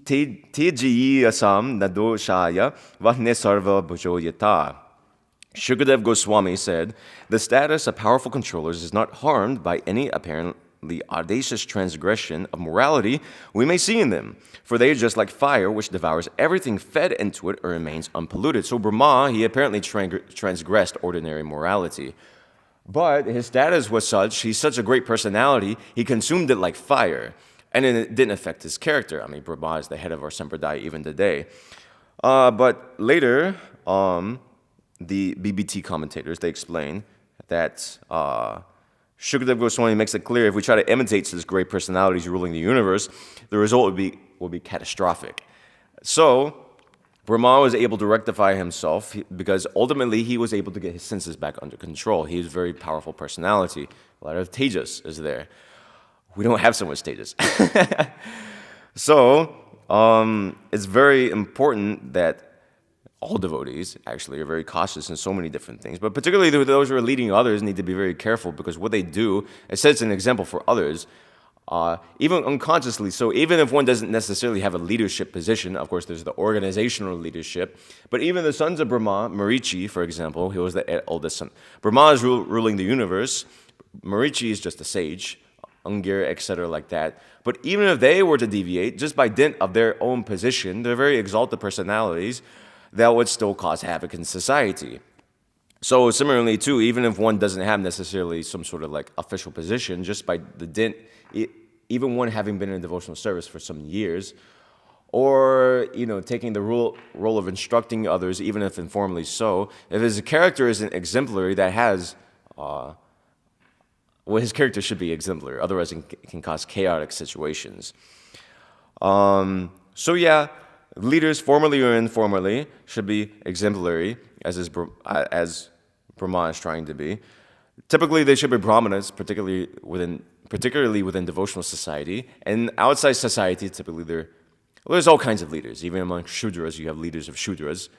Tejiyasam Nadoshaya Vahne Sarva Bhujoyata. Shukadeva Goswami said, the status of powerful controllers is not harmed by any apparently audacious transgression of morality we may see in them, for they are just like fire which devours everything fed into it or remains unpolluted. So Brahma, he apparently transgressed ordinary morality. But his status was such, he's such a great personality, he consumed it like fire, and it didn't affect his character. I mean, Brahma is the head of our Sampradaya even today. But later, the BBT commentators, they explain that Shukadeva Goswami makes it clear if we try to imitate such great personalities ruling the universe, the result will be catastrophic. So, Brahma was able to rectify himself because ultimately he was able to get his senses back under control. He is a very powerful personality. A lot of tejas is there. We don't have so much tejas. So, it's very important that all devotees actually are very cautious in so many different things, but particularly those who are leading others need to be very careful because what they do, it sets an example for others, even unconsciously. So even if one doesn't necessarily have a leadership position, of course there's the organizational leadership, but even the sons of Brahma, Marichi, for example, he was the oldest son. Brahma is ruling the universe. Marichi is just a sage, Angir, etc., like that. But even if they were to deviate, just by dint of their own position, they're very exalted personalities, that would still cause havoc in society. So similarly too, even if one doesn't have necessarily some sort of like official position, just by the dint, even one having been in devotional service for some years, or taking the role of instructing others, even if informally so, if his character isn't exemplary, that has, his character should be exemplary, otherwise it can cause chaotic situations. So yeah, leaders, formally or informally, should be exemplary, as Brahma is trying to be. Typically, they should be brahmanas, particularly within devotional society. And outside society, typically there's all kinds of leaders. Even among Shudras, you have leaders of Shudras.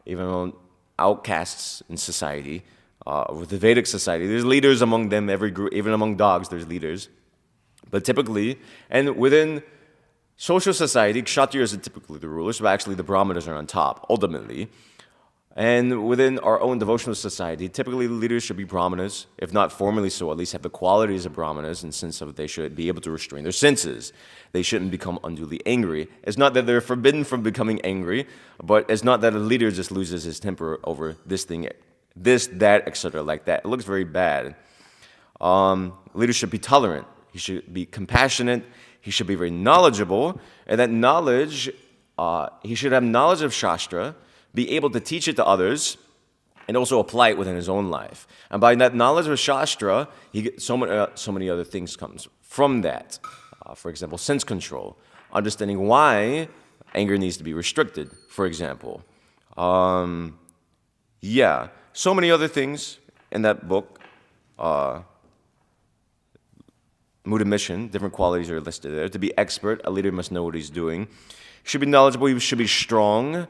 Even among outcasts in society, with the Vedic society, there's leaders among them. Every group, even among dogs, there's leaders. But typically, and within social society, Kshatriyas are typically the rulers, but actually the Brahmanas are on top, ultimately. And within our own devotional society, typically the leaders should be Brahmanas, if not formally so, at least have the qualities of Brahmanas in the sense of they should be able to restrain their senses. They shouldn't become unduly angry. It's not that they're forbidden from becoming angry, but it's not that a leader just loses his temper over this thing this, that, etc., like that. It looks very bad. Leaders should be tolerant. He should be compassionate. He should be very knowledgeable. And that knowledge, he should have knowledge of Shastra, be able to teach it to others, and also apply it within his own life. And by that knowledge of Shastra, he gets so many other things comes from that. For example, sense control, understanding why anger needs to be restricted, for example. Yeah, so many other things in that book. Mood and mission, different qualities are listed there. To be expert, a leader must know what he's doing. He should be knowledgeable, he should be strong,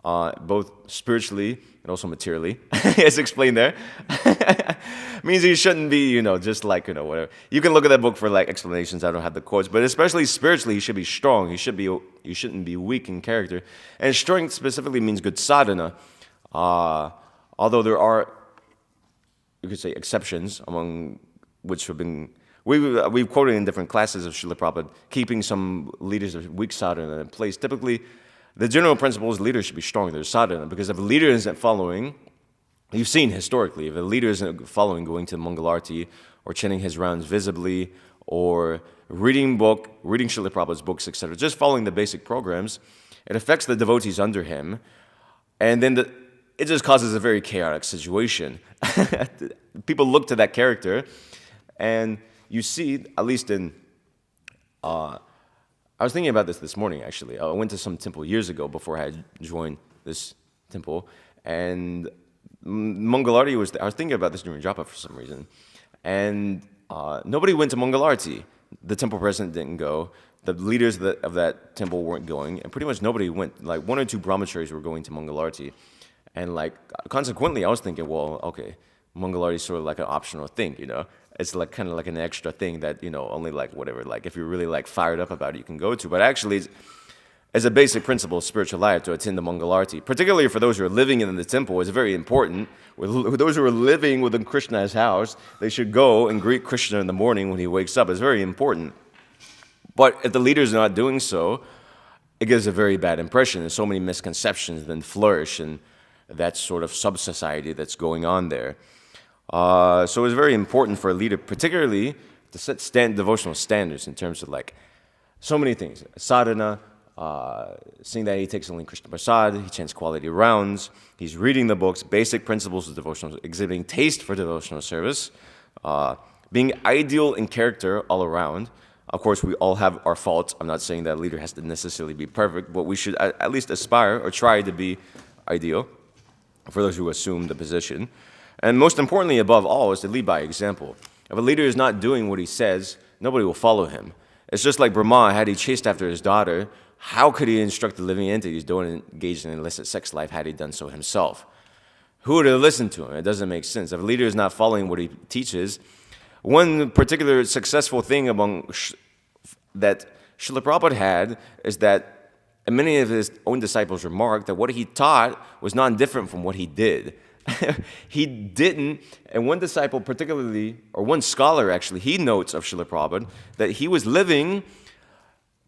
both spiritually and also materially, as explained there. Means he shouldn't be, just like, whatever. You can look at that book for like explanations. I don't have the quotes, but especially spiritually, he should be strong. He shouldn't be weak in character. And strength specifically means good sadhana. Although there are, you could say, exceptions among which have been we've quoted in different classes of Srila Prabhupada, keeping some leaders of weak sadhana in place. Typically, the general principle is leaders should be strong in their sadhana, because if a leader isn't following, you've seen historically, if a leader isn't following going to Mangalarti or chanting his rounds visibly or reading Srila Prabhupada's books, etc., just following the basic programs, it affects the devotees under him, and then it just causes a very chaotic situation. People look to that character, and you see, at least in, I was thinking about this morning, actually. I went to some temple years ago before I had joined this temple, and Mangalarti was there. I was thinking about this during japa for some reason, and nobody went to Mangalarti. The temple president didn't go. The leaders of that temple weren't going, and pretty much nobody went. Like 1 or 2 brahmacharis were going to Mangalarti, and like consequently, I was thinking, well, okay, Mangalarti is sort of like an optional thing, It's like kind of like an extra thing that, only like whatever, like if you're really like fired up about it, you can go to. But actually, as a basic principle of spiritual life, to attend the Mangalarti, particularly for those who are living in the temple, is very important. With those who are living within Krishna's house, they should go and greet Krishna in the morning when he wakes up. It's very important. But if the leaders are not doing so, it gives a very bad impression. There's so many misconceptions then flourish in that sort of sub-society that's going on there. So it's very important for a leader, particularly to set devotional standards in terms of like so many things. Sadhana, seeing that he takes only Krishna Prasad, he chants quality rounds, he's reading the books, basic principles of devotional, exhibiting taste for devotional service, being ideal in character all around. Of course, we all have our faults. I'm not saying that a leader has to necessarily be perfect, but we should at least aspire or try to be ideal for those who assume the position. And most importantly, above all, is to lead by example. If a leader is not doing what he says, nobody will follow him. It's just like Brahma, had he chased after his daughter, how could he instruct the living entities don't engage in illicit sex life had he done so himself? Who would have listened to him? It doesn't make sense. If a leader is not following what he teaches, one particular successful thing that Srila Prabhupada had is that many of his own disciples remarked that what he taught was not different from what he did. He didn't, and one disciple particularly, or one scholar actually, he notes of Srila Prabhupada that he was living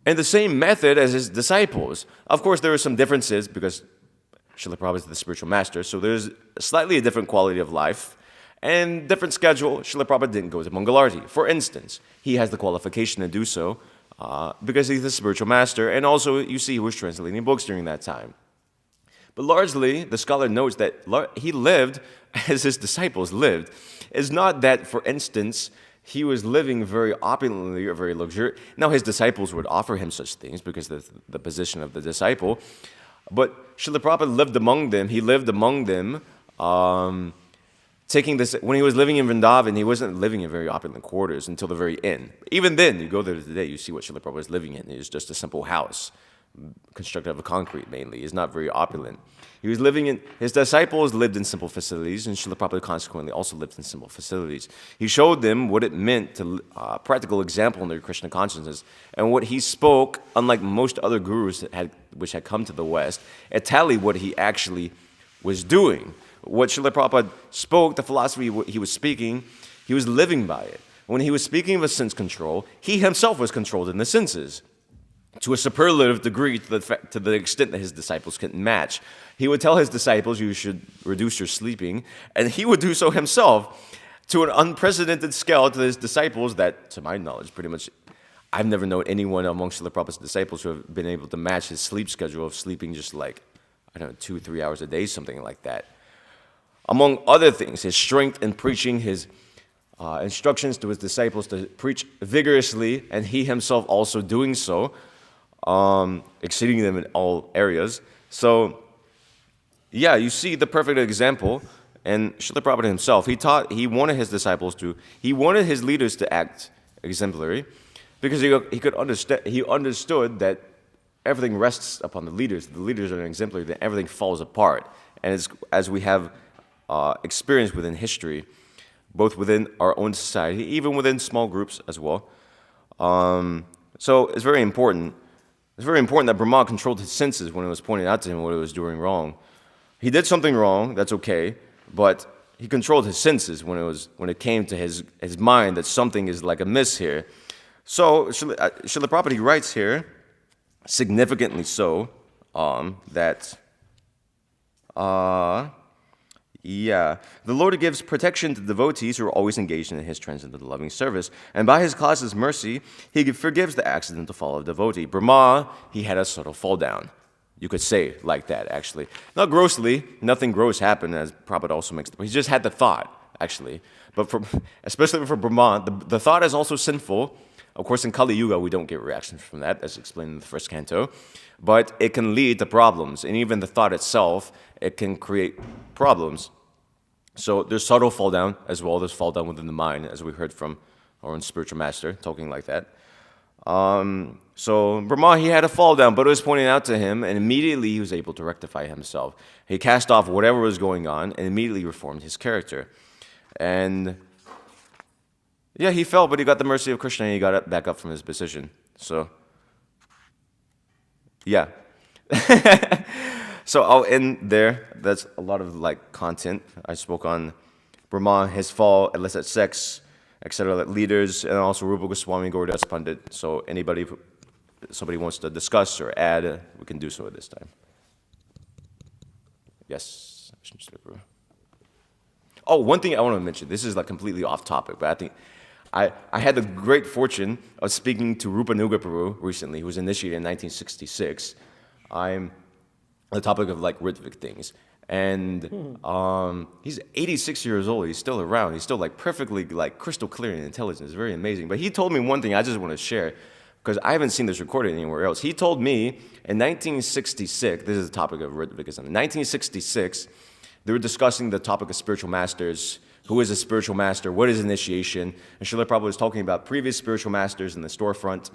in the same method as his disciples. Of course, there are some differences because Srila Prabhupada is the spiritual master, so there's slightly a different quality of life and different schedule. Srila Prabhupada didn't go to Mangalarti. For instance, he has the qualification to do so because he's the spiritual master, and also you see he was translating books during that time. But largely, the scholar notes that he lived as his disciples lived. It's not that, for instance, he was living very opulently or very luxurious. Now, his disciples would offer him such things because of the position of the disciple. But Srila Prabhupada lived among them. He lived among them, taking this. When he was living in Vrindavan, he wasn't living in very opulent quarters until the very end. Even then, you go there today, you see what Srila Prabhupada was living in. It's just a simple house, constructed of concrete mainly. Is not very opulent. He was living in, his disciples lived in simple facilities, and Srila Prabhupada consequently also lived in simple facilities. He showed them what it meant to practical example in their Krishna consciousness, and what he spoke, unlike most other gurus which had come to the West, it tallied what he actually was doing. What Srila Prabhupada spoke, the philosophy he was speaking, he was living by it. When he was speaking of sense control, he himself was controlled in the senses. to a superlative degree, to the extent that his disciples couldn't match. He would tell his disciples, you should reduce your sleeping, and he would do so himself to an unprecedented scale to his disciples that, to my knowledge, pretty much, I've never known anyone amongst Srila Prabhupada's disciples who have been able to match his sleep schedule of sleeping just like, I don't know, 2-3 hours a day, something like that. Among other things, his strength in preaching, his instructions to his disciples to preach vigorously, and he himself also doing so, exceeding them in all areas. So, yeah, you see the perfect example. And Srila Prabhupada himself, he wanted his disciples he wanted his leaders to act exemplary, because he understood that everything rests upon the leaders. If the leaders are exemplary, then everything falls apart. And it's, as we have experienced within history, both within our own society, even within small groups as well. So it's very important. It's very important that Brahma controlled his senses when it was pointed out to him what he was doing wrong. He did something wrong, that's okay, but he controlled his senses when it came to his mind that something is like amiss here. So Srila Prabhupada, he writes here, significantly so, that the Lord gives protection to devotees who are always engaged in his transcendental loving service, and by his causeless mercy, he forgives the accidental fall of devotee. Brahma, he had a subtle fall down. You could say like that, actually. Not grossly, nothing gross happened, as Prabhupada also makes the point. He just had the thought, actually. But especially for Brahma, the thought is also sinful. Of course, in Kali Yuga, we don't get reactions from that, as explained in the first canto. But it can lead to problems. And even the thought itself, it can create problems. So there's subtle fall down as well. There's fall down within the mind, as we heard from our own spiritual master talking like that. So Brahma, he had a fall down, but it was pointed out to him, and immediately he was able to rectify himself. He cast off whatever was going on and immediately reformed his character. And yeah, he fell, but he got the mercy of Krishna, and he got back up from his position. So, yeah. So I'll end there. That's a lot of content. I spoke on Brahma, his fall, illicit sex, etc., leaders, and also Rupa Goswami, Gauridas Pandit. So somebody wants to discuss or add, we can do so at this time. Yes. Oh, one thing I want to mention. This is completely off topic, but I think I had the great fortune of speaking to Rupa Nuga Prabhu recently, who was initiated in 1966. I'm on the topic of Ritvik things. And he's 86 years old. He's still around. He's still perfectly crystal clear and intelligent. It's very amazing. But he told me one thing I just want to share, because I haven't seen this recorded anywhere else. He told me in 1966, this is the topic of Ritvikism. In 1966, they were discussing the topic of spiritual masters. Who is a spiritual master? What is initiation? And Srila Prabhupada was talking about previous spiritual masters in the storefront.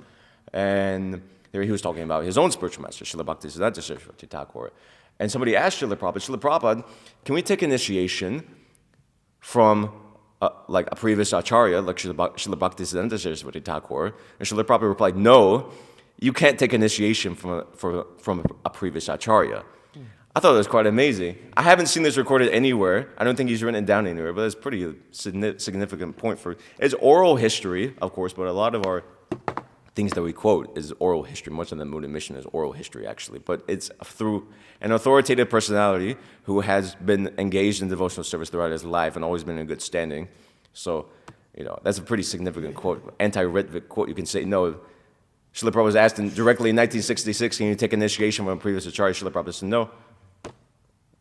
And there he was talking about his own spiritual master, Srila Bhaktisiddhanta Saraswati Thakur. And somebody asked Srila Prabhupada, can we take initiation from a previous acharya, like Srila Bhaktisiddhanta Saraswati Thakur? And Srila Prabhupada replied, no, you can't take initiation from a previous acharya. I thought it was quite amazing. I haven't seen this recorded anywhere. I don't think he's written it down anywhere, but it's a pretty significant point it's oral history, of course, but a lot of our things that we quote is oral history. Much of the Buddha mission is oral history, actually. But it's through an authoritative personality who has been engaged in devotional service throughout his life and always been in good standing. So, that's a pretty significant quote. Anti-Ritvik quote. You can say, no. Srila Prabhupada was asked directly in 1966, can you take initiation from a previous acharya? Srila Prabhupada said, no.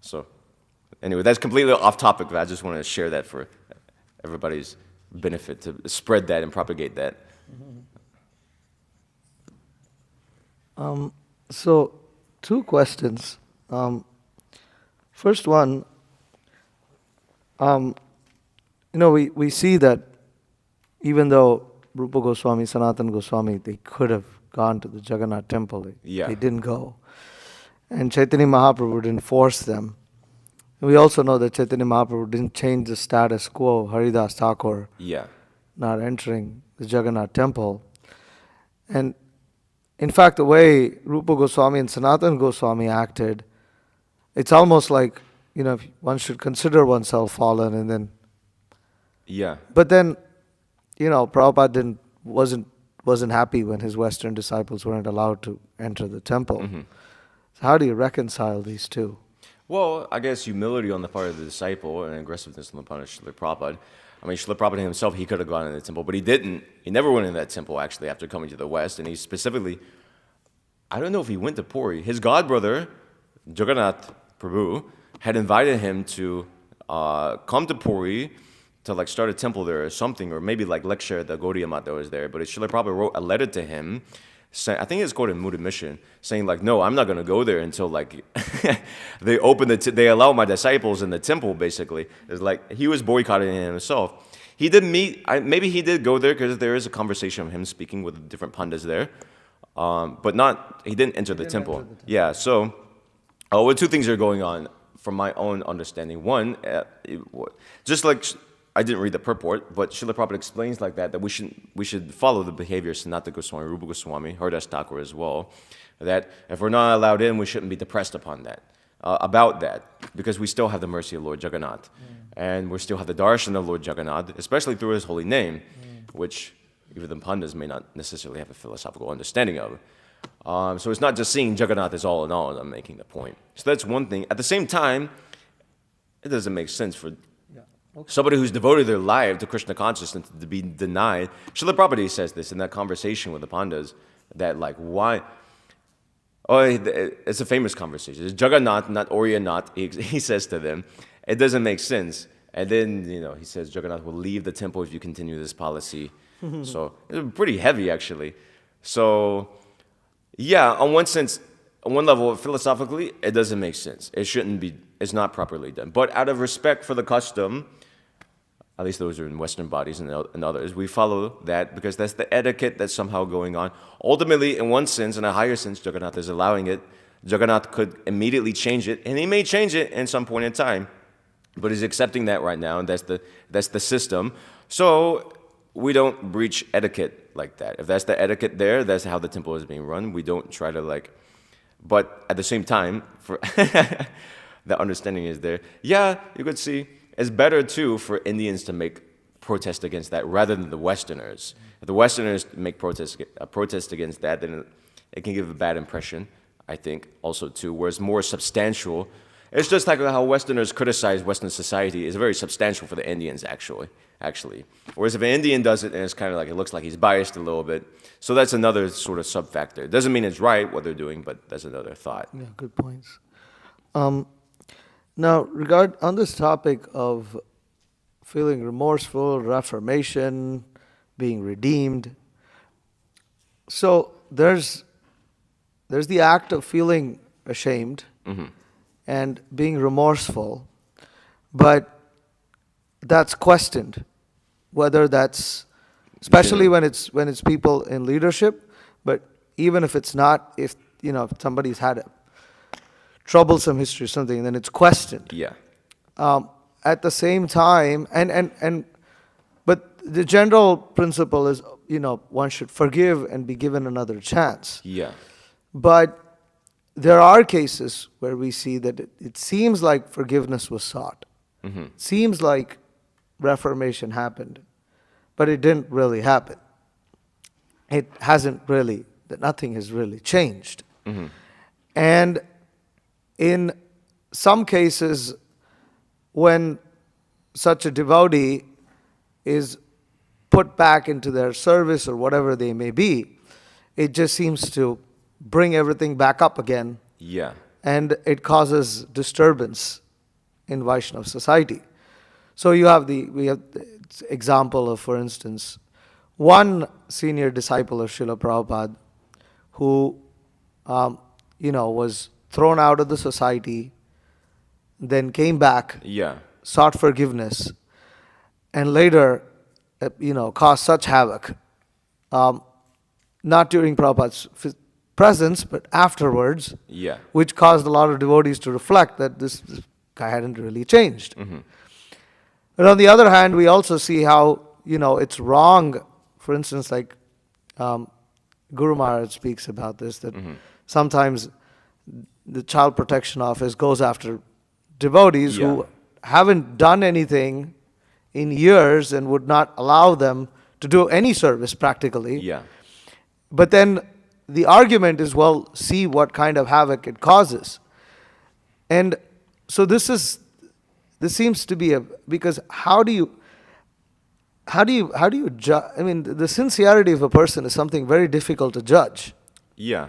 So, anyway, that's completely off topic, but I just wanted to share that for everybody's benefit, to spread that and propagate that. So, two questions. First one, we see that even though Rupa Goswami, Sanatana Goswami, they could have gone to the Jagannath temple, they didn't go. And Chaitanya Mahaprabhu didn't force them. And we also know that Chaitanya Mahaprabhu didn't change the status quo, Haridas Thakur not entering the Jagannath temple. And in fact, the way Rupa Goswami and Sanatana Goswami acted, it's almost like, one should consider oneself fallen and then... Yeah. But then, Prabhupada wasn't wasn't happy when his Western disciples weren't allowed to enter the temple. So how do you reconcile these two? Well, I guess humility on the part of the disciple and aggressiveness on the part of Srila Prabhupada. I mean, Srila Prabhupada himself, he could have gone in the temple, but he didn't. He never went in that temple, actually, after coming to the West. And he specifically, I don't know if he went to Puri. His godbrother, Jagannath Prabhu, had invited him to come to Puri to like start a temple there or something, or maybe like lecture at the Gaudiya Math that was there. But Srila Prabhupada wrote a letter to him, I think it's called a Muda mission, saying like, no, I'm not going to go there until like they open they allow my disciples in the temple. Basically, it's like he was boycotting it himself. He did maybe he did go there because there is a conversation of him speaking with different pandas there, but he didn't enter the temple. Yeah, so well, two things are going on from my own understanding. One, just like I didn't read the purport, but Srila Prabhupada explains like that we should follow the behavior of Sanatana Goswami, Rupa Goswami, Haridas Thakur as well, that if we're not allowed in, we shouldn't be depressed upon that, about that, because we still have the mercy of Lord Jagannath, and we still have the darshan of Lord Jagannath, especially through his holy name, which even the pandas may not necessarily have a philosophical understanding of. So it's not just seeing Jagannath as all in all, I'm making the point. So that's one thing. At the same time, it doesn't make sense for somebody who's devoted their life to Krishna consciousness to be denied. Srila Prabhupada says this in that conversation with the pandas, that like, why? Oh, it's a famous conversation. It's Jagannath, not Oriyanath. He says to them, it doesn't make sense. And then, he says, Jagannath will leave the temple if you continue this policy. So it's pretty heavy, actually. So, yeah, on one level, philosophically, it doesn't make sense. It's not properly done. But out of respect for the custom, at least those are in Western bodies and others, we follow that because that's the etiquette that's somehow going on. Ultimately, in one sense, in a higher sense, Jagannath is allowing it. Jagannath could immediately change it, and he may change it in some point in time, but he's accepting that right now, and that's the system. So we don't breach etiquette like that. If that's the etiquette there, that's how the temple is being run. We don't try to but at the same time, for the understanding is there. Yeah, you could see it's better too for Indians to make protest against that rather than the Westerners. If the Westerners make a protest against that, then it can give a bad impression, I think, also too, where it's more substantial. It's just like how Westerners criticize Western society is very substantial for the Indians, actually. Whereas if an Indian does it, then it's kind of like, it looks like he's biased a little bit. So that's another sort of sub-factor. It doesn't mean it's right what they're doing, but that's another thought. Yeah, good points. Now, on this topic of feeling remorseful, reformation, being redeemed, so there's the act of feeling ashamed and being remorseful, but that's questioned, whether that's, especially when it's people in leadership, but even if it's not, if somebody's had a troublesome history or something, then it's questioned. Yeah. At the same time, but the general principle is, one should forgive and be given another chance. Yeah. But there are cases where we see that it seems like forgiveness was sought. It seems like reformation happened, but it didn't really happen. It hasn't really, nothing has really changed. And in some cases, when such a devotee is put back into their service or whatever they may be, it just seems to bring everything back up again. Yeah. And it causes disturbance in Vaishnava society. So we have the example of, for instance, one senior disciple of Srila Prabhupada who, was thrown out of the society, then came back, sought forgiveness, and later, caused such havoc, not during Prabhupada's presence, but afterwards, which caused a lot of devotees to reflect that this guy hadn't really changed. But on the other hand, we also see how, it's wrong. For instance, like Guru Maharaj speaks about this, that sometimes the Child Protection Office goes after devotees who haven't done anything in years and would not allow them to do any service practically. But then the argument is, well, see what kind of havoc it causes. And so this seems to be because how do you judge? I mean, the sincerity of a person is something very difficult to judge. Yeah.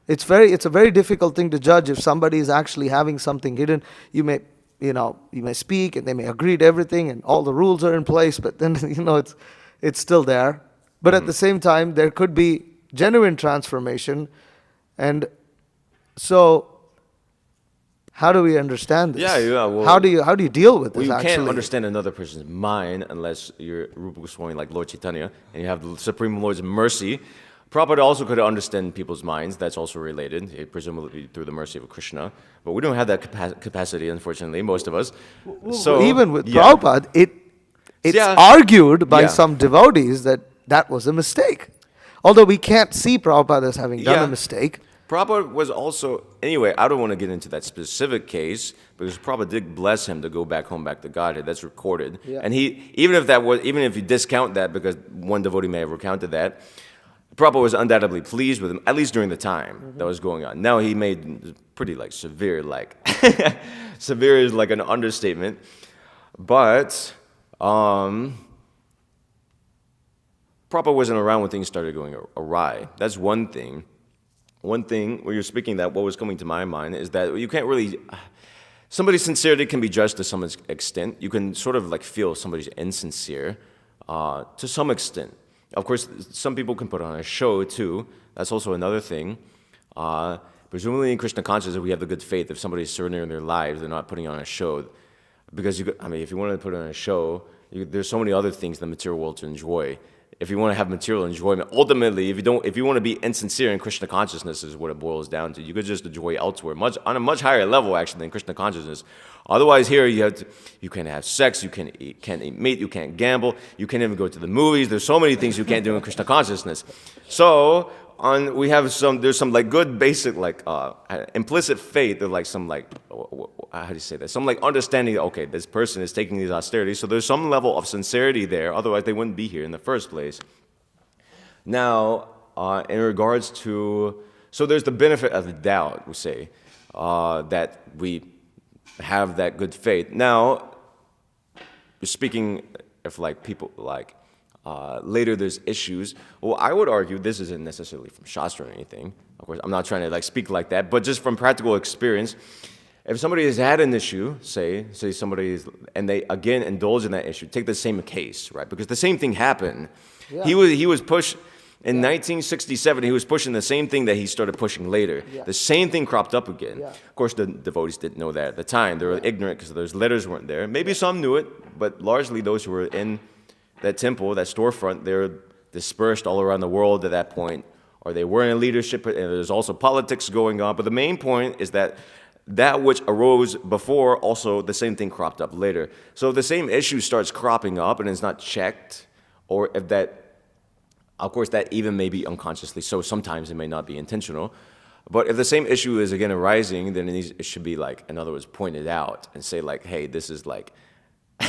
It's a very difficult thing to judge if somebody is actually having something hidden. You may speak and they may agree to everything and all the rules are in place, but then it's still there. But at the same time, there could be genuine transformation, and so how do we understand this? Yeah. Well, how do you deal with this? You actually, can't understand another person's mind unless you're Rupa Goswami like Lord Chaitanya, and you have the Supreme Lord's mercy. Prabhupada also could understand people's minds. That's also related, presumably through the mercy of Krishna. But we don't have that capacity, unfortunately, most of us. So even with Prabhupada, it's argued by some devotees that was a mistake. Although we can't see Prabhupada as having done a mistake. Prabhupada was also, anyway, I don't want to get into that specific case, because Prabhupada did bless him to go back to Godhead. That's recorded. Yeah. And even if you discount that, because one devotee may have recounted that, Prabhupada was undoubtedly pleased with him, at least during the time that was going on. Now he made pretty severe, severe is like an understatement. But Prabhupada wasn't around when things started going awry. That's one thing. One thing, when you're speaking that, what was coming to my mind is that you can't really... Somebody's sincerity can be judged to some extent. You can sort of feel somebody's insincere to some extent. Of course, some people can put on a show too. That's also another thing. Presumably in Krishna consciousness, we have the good faith. If somebody's surrendering their lives, they're not putting on a show. Because, if you want to put on a show, there's so many other things in the material world to enjoy. If you want to have material enjoyment, ultimately, if you want to be insincere in Krishna consciousness, is what it boils down to. You could just enjoy elsewhere, on a much higher level actually than Krishna consciousness. Otherwise, here you can't have sex, you can't eat meat, you can't gamble, you can't even go to the movies. There's so many things you can't do in Krishna consciousness. So there's some good basic implicit faith of some how do you say that? Some understanding that, okay, this person is taking these austerities, so there's some level of sincerity there, otherwise they wouldn't be here in the first place. Now, in regards to, so there's the benefit of the doubt, we say, that we have that good faith. Now, speaking of people later there's issues. Well, I would argue this isn't necessarily from Shastra or anything. Of course, I'm not trying to speak like that, but just from practical experience, if somebody has had an issue, say somebody is, and they again indulge in that issue, take the same case, right? Because the same thing happened. Yeah. He was pushed in 1967. He was pushing the same thing that he started pushing later. Yeah. The same thing cropped up again. Yeah. Of course, the devotees didn't know that at the time. They were ignorant because those letters weren't there. Maybe some knew it, but largely those who were in that temple, that storefront, they're dispersed all around the world at that point, or they were in leadership, and there's also politics going on. But the main point is that which arose before, also the same thing cropped up later. So if the same issue starts cropping up and it's not checked, or if that, of course, that even may be unconsciously so. Sometimes it may not be intentional. But if the same issue is again arising, then it should be in other words, pointed out and say hey, this is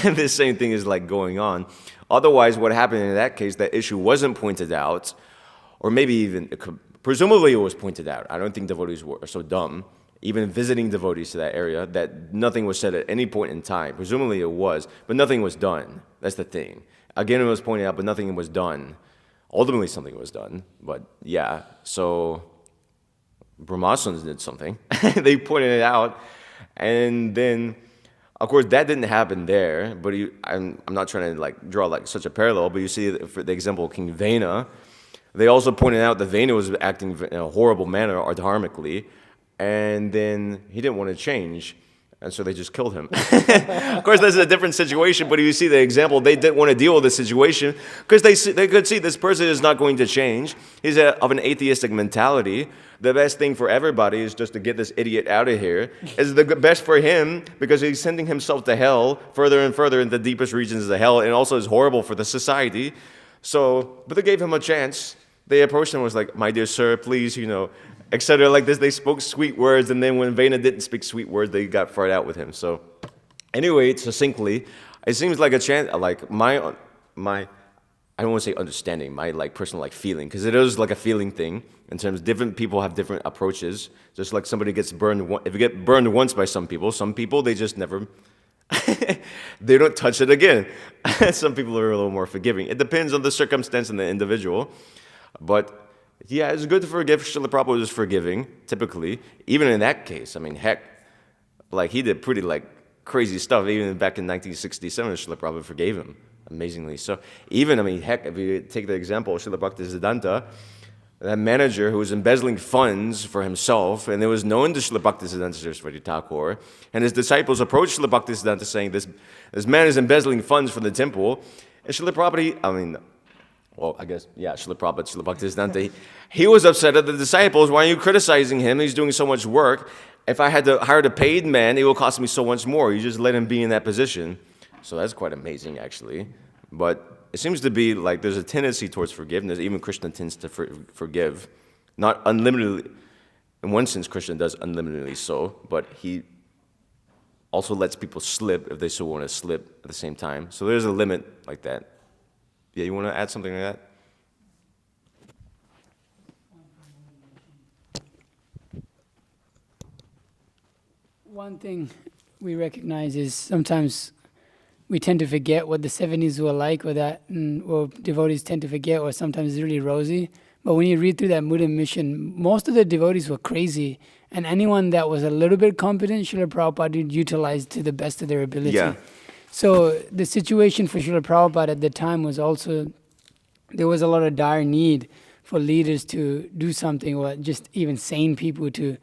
this same thing is going on. Otherwise, what happened in that case, that issue wasn't pointed out, or maybe even, presumably it was pointed out. I don't think devotees are so dumb, even visiting devotees to that area, that nothing was said at any point in time. Presumably it was, but nothing was done. That's the thing. Again, it was pointed out, but nothing was done. Ultimately, something was done, but yeah. So Brahmasons did something. They pointed it out, and then, of course, that didn't happen there. But I'm not trying to draw such a parallel. But you see, for the example of King Vena, they also pointed out that Vena was acting in a horrible manner, adharmically, and then he didn't want to change, and so they just killed him. Of course, this is a different situation, but you see the example, they didn't want to deal with the situation because they could see this person is not going to change. He's of an atheistic mentality. The best thing for everybody is just to get this idiot out of here. It's the best for him because he's sending himself to hell further and further into the deepest regions of the hell, and also is horrible for the society. So, but they gave him a chance. They approached him and was like, my dear sir, please, etc. like this. They spoke sweet words, and then when Vena didn't speak sweet words, they got far out with him. So, anyway, succinctly, it seems like a chance, my I don't want to say understanding, my like personal like feeling, because it is like a feeling thing in terms of different people have different approaches. Just like somebody gets burned, if you get burned once by some people they just never, they don't touch it again. Some people are a little more forgiving. It depends on the circumstance and the individual, but yeah, it's good to forgive. Srila Prabhupada is forgiving, typically. Even in that case, I mean, heck, like he did pretty like crazy stuff. Even back in 1967, Srila Prabhupada forgave him, amazingly. So even, I mean, heck, if you take the example of Srila Bhaktisiddhanta, that manager who was embezzling funds for himself, and it was known to Srila Bhaktisiddhanta Saraswati Thakur, and his disciples approached Srila Bhaktisiddhanta saying, this man is embezzling funds from the temple. And Srila Prabhupada, I mean, well, I guess, yeah, Srila Prabhupada, Srila Bhaktisiddhanta, he was upset at the disciples. Why are you criticizing him? He's doing so much work. If I had to hire a paid man, it will cost me so much more. You just let him be in that position. So that's quite amazing, actually. But it seems to be like there's a tendency towards forgiveness. Even Krishna tends to forgive. Not unlimitedly. In one sense, Krishna does unlimitedly so, but he also lets people slip if they so want to slip at the same time. So there's a limit like that. Yeah, you want to add something like that? One thing we recognize is sometimes we tend to forget what the 70s were like, or devotees tend to forget, or sometimes it's really rosy. But when you read through that Buddha mission, most of the devotees were crazy, and anyone that was a little bit competent, Srila Prabhupada utilized to the best of their ability. Yeah. So the situation for Srila Prabhupada at the time was also, there was a lot of dire need for leaders to do something, or just even sane people to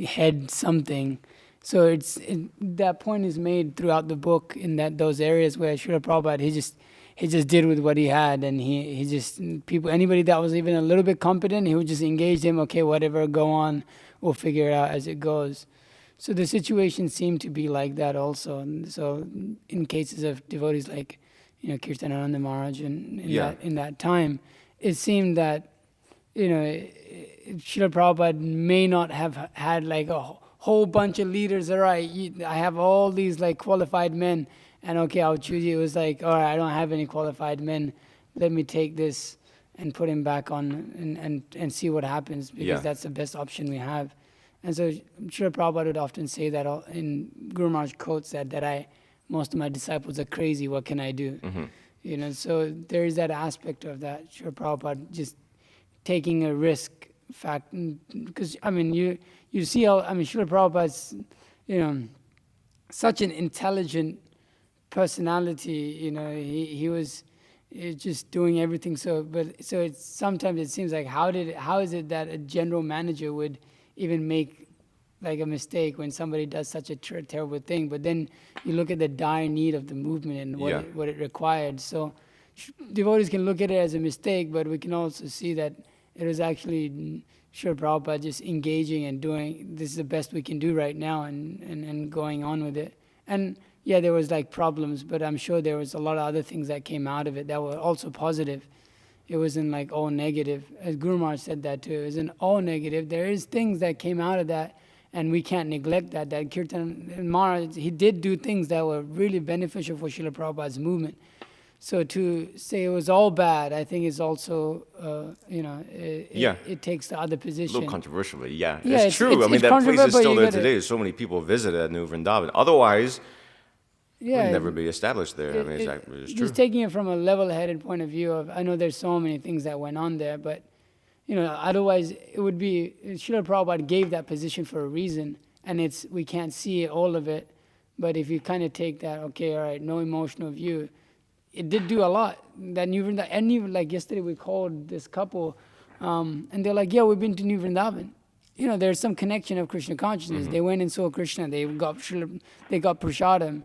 head something. So that point is made throughout the book in those areas where Srila Prabhupada, he just did with what he had, and he just, anybody that was even a little bit competent, he would just engage them. Okay, whatever, go on, we'll figure it out as it goes. So the situation seemed to be like that also. And so in cases of devotees like, Kirtanananda Maharaj in that time, it seemed that, Srila Prabhupada may not have had like a whole bunch of leaders. All right, I have all these like qualified men, and okay, I'll choose you. It was like, all right, I don't have any qualified men. Let me take this and put him back on and see what happens, because that's the best option we have. And so Srila Prabhupada would often say that in Guru Maharaj quotes that most of my disciples are crazy, what can I do? Mm-hmm. So there is that aspect of that, Srila Prabhupada just taking a risk fact, because you see how, Srila Prabhupada's, such an intelligent personality, he was just doing everything. So sometimes it seems like, how is it that a general manager would even make like a mistake when somebody does such a terrible thing? But then you look at the dire need of the movement and what it required. So devotees can look at it as a mistake, but we can also see that it was actually Srila Prabhupada just engaging and doing, this is the best we can do right now, and going on with it. And yeah, there was like problems, but I'm sure there was a lot of other things that came out of it that were also positive. It wasn't like all negative. As Guru Maharaj said that too, it wasn't all negative. There is things that came out of that, and we can't neglect that. That Kirtan Maharaj, he did do things that were really beneficial for Srila Prabhupada's movement. So to say it was all bad, I think is also, it takes the other position. A little controversial, but it's true. That place is still there today. So many people visit at New Vrindavan. Otherwise, it would never be established there. It's true. Just taking it from a level-headed point of view I know there's so many things that went on there, but, otherwise it would be, Srila Prabhupada gave that position for a reason, and we can't see all of it. But if you kind of take that, okay, all right, no emotional view, it did do a lot. That New Vrindavan, and even like yesterday we called this couple, and they're like, yeah, we've been to New Vrindavan. There's some connection of Krishna consciousness. Mm-hmm. They went and saw Krishna. They got prasadam.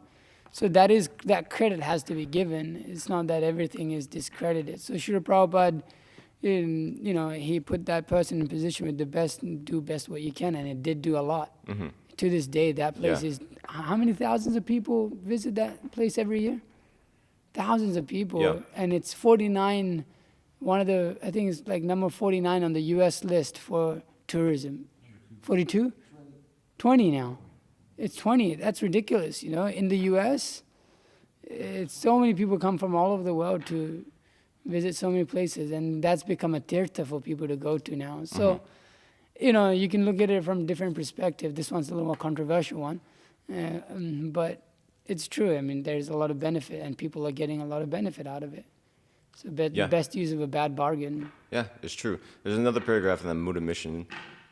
So that credit has to be given. It's not that everything is discredited. So Srila Prabhupada, he put that person in position with the best, and do best what you can, and it did do a lot. Mm-hmm. To this day, that place is, how many thousands of people visit that place every year? Thousands of people, and it's 49, I think it's like number 49 on the U.S. list for tourism. 42? 20 now. It's 20. That's ridiculous, In the U.S., it's so many people come from all over the world to visit so many places, and that's become a tirtha for people to go to now. So, you can look at it from different perspective. This one's a little more controversial one, but it's true. I mean, there's a lot of benefit, and people are getting a lot of benefit out of it. So, the best use of a bad bargain. Yeah, it's true. There's another paragraph in the Buddha mission.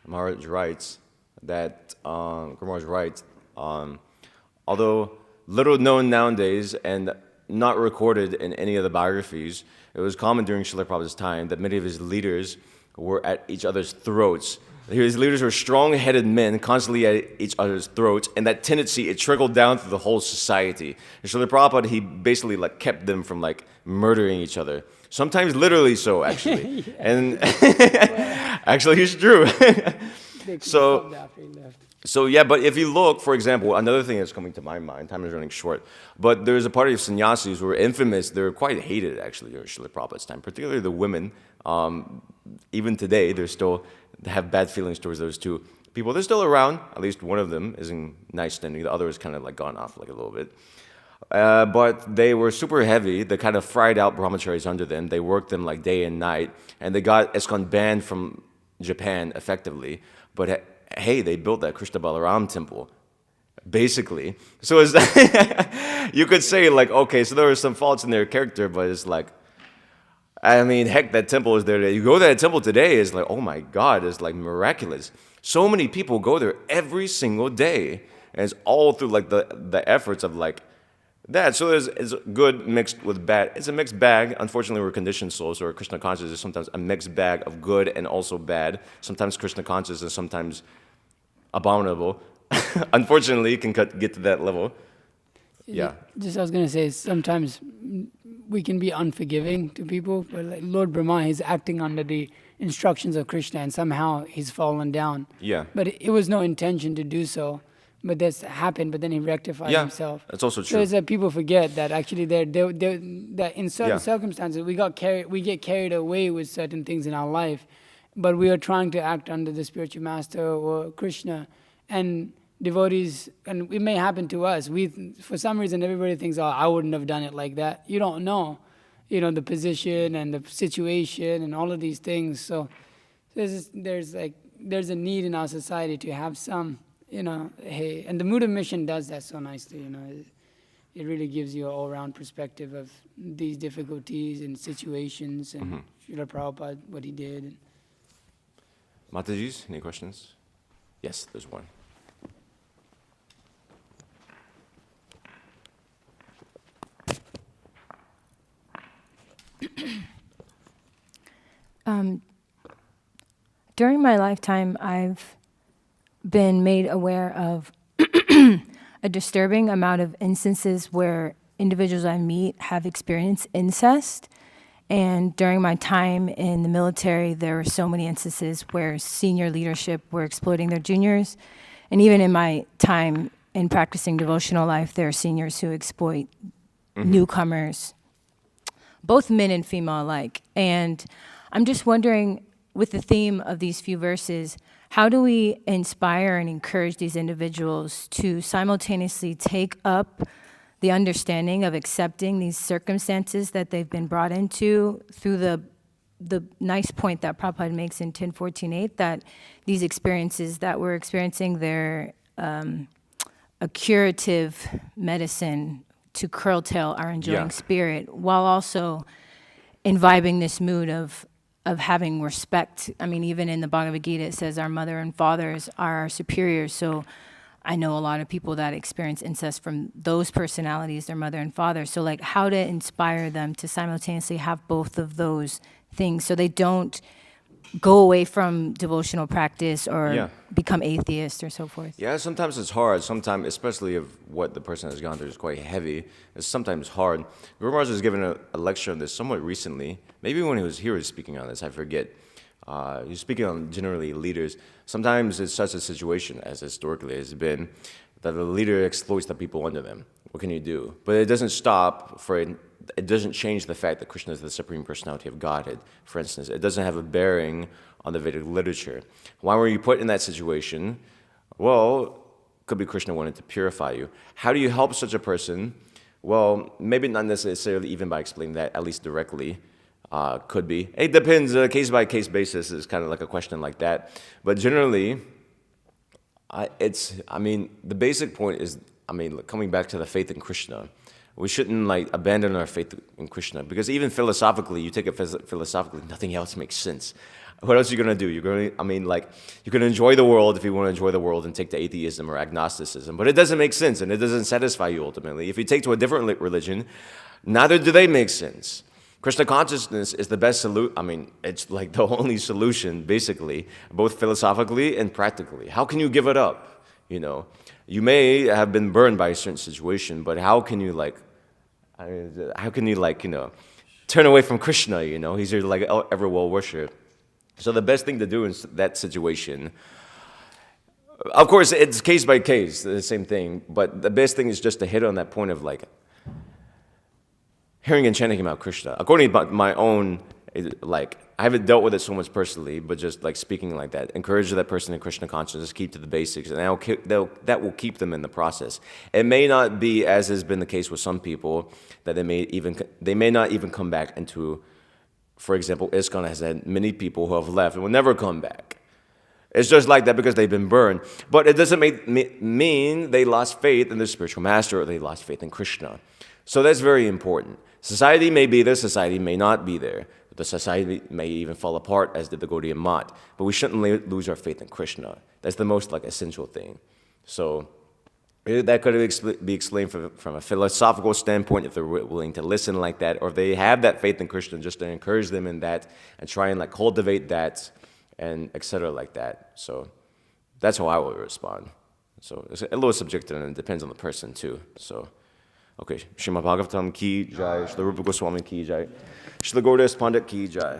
Maharaj writes that Maharaj writes, although little known nowadays and not recorded in any of the biographies, it was common during Srila Prabhupada's time that many of his leaders were at each other's throats. His leaders were strong-headed men constantly at each other's throats, and that tendency, it trickled down through the whole society. And Srila Prabhupada, he basically kept them from murdering each other. Sometimes literally so, actually. And actually, it's true. So yeah, but if you look, for example, another thing that's coming to my mind, time is running short, but there's a party of sannyasis who were infamous. They were quite hated, actually, during Srila Prabhupada's time, particularly the women. Even today, they have bad feelings towards those two people. They're still around. At least one of them is in nice standing. The other is kind of gone off a little bit. But they were super heavy. They kind of fried out brahmacharis under them. They worked them day and night. And they got ISKCON banned from Japan effectively. But hey, they built that Krishna Balaram temple, basically. So it's you could say okay, so there were some faults in their character, but it's I mean, heck, that temple is there. You go to that temple today, it's oh my God, it's miraculous. So many people go there every single day. And it's all through the efforts of that. So it's good mixed with bad. It's a mixed bag. Unfortunately, we're conditioned souls, so our Krishna consciousness is sometimes a mixed bag of good and also bad. Sometimes Krishna conscious and sometimes abominable. Unfortunately, it can get to that level. Yeah. Just I was going to say, sometimes we can be unforgiving to people, but Lord Brahma, he's acting under the instructions of Krishna, and somehow he's fallen down. Yeah. But it was no intention to do so. But this happened, but then he rectified himself. That's also true. So it's that people forget that actually that in certain circumstances we get carried away with certain things in our life, but we are trying to act under the spiritual master or Krishna, and devotees, and it may happen to us. For some reason, everybody thinks, "Oh, I wouldn't have done it like that." You don't know, the position and the situation and all of these things. So there's a need in our society to have some. Hey, and the Buddha mission does that so nicely, It really gives you an all-round perspective of these difficulties and situations, and Srila Prabhupada, what he did. Mataji's, any questions? Yes, there's one. During my lifetime, I've been made aware of a disturbing amount of instances where individuals I meet have experienced incest. And during my time in the military, there were so many instances where senior leadership were exploiting their juniors. And even in my time in practicing devotional life, there are seniors who exploit newcomers, both men and female alike. And I'm just wondering, with the theme of these few verses, how do we inspire and encourage these individuals to simultaneously take up the understanding of accepting these circumstances that they've been brought into through the nice point that Prabhupada makes in 10.14.8, that these experiences that we're experiencing, they're a curative medicine to curtail our enjoying spirit, while also imbibing this mood of having respect. I mean, even in the Bhagavad Gita, it says our mother and fathers are our superiors. So I know a lot of people that experience incest from those personalities, their mother and father. So how to inspire them to simultaneously have both of those things so they don't go away from devotional practice or become atheists or so forth. Yeah, sometimes it's hard. Sometimes, especially if what the person has gone through is quite heavy, it's sometimes hard. Guru Maharaj was given a lecture on this somewhat recently. Maybe when he was here, he was speaking on this. I forget. He was speaking on generally leaders. Sometimes it's such a situation, as historically has been, that the leader exploits the people under them. What can you do? But it doesn't stop for it. It doesn't change the fact that Krishna is the Supreme Personality of Godhead, for instance. It doesn't have a bearing on the Vedic literature. Why were you put in that situation? Well, could be Krishna wanted to purify you. How do you help such a person? Well, maybe not necessarily even by explaining that, at least directly. Could be. It depends. Case by case basis is kind of like a question like that. But generally, the basic point is, coming back to the faith in Krishna, we shouldn't like abandon our faith in Krishna, because even philosophically, you take it philosophically, nothing else makes sense. What else are you gonna do? You're gonna enjoy the world if you want to enjoy the world and take to atheism or agnosticism, but it doesn't make sense and it doesn't satisfy you ultimately. If you take to a different religion, neither do they make sense. Krishna consciousness is the best solution. It's like the only solution, basically, both philosophically and practically. How can you give it up? You may have been burned by a certain situation, but how can you turn away from Krishna? He's your like ever well wisher. So the best thing to do in that situation, of course, it's case by case, the same thing. But the best thing is just to hit on that point of like hearing and chanting about Krishna. According to my own, I haven't dealt with it so much personally, but just like speaking like that, encourage that person in Krishna consciousness, keep to the basics, and that will keep them in the process. It may not be, as has been the case with some people, that they may not even come back into, for example, ISKCON has had many people who have left and will never come back. It's just like that because they've been burned. But it doesn't mean they lost faith in their spiritual master or they lost faith in Krishna. So that's very important. Society may be there, society may not be there. The society may even fall apart, as did the Gaudiya Math. But we shouldn't lose our faith in Krishna. That's the most essential thing. So that could be explained from a philosophical standpoint, if they're willing to listen like that, or if they have that faith in Krishna, just to encourage them in that and try and cultivate that and etc. like that. So that's how I would respond. So it's a little subjective and it depends on the person too. So. Okay, Srimad Bhagavatam ki jai, Srila Rupa Goswami ki jai, Srila Gauridas Pandit ki jai.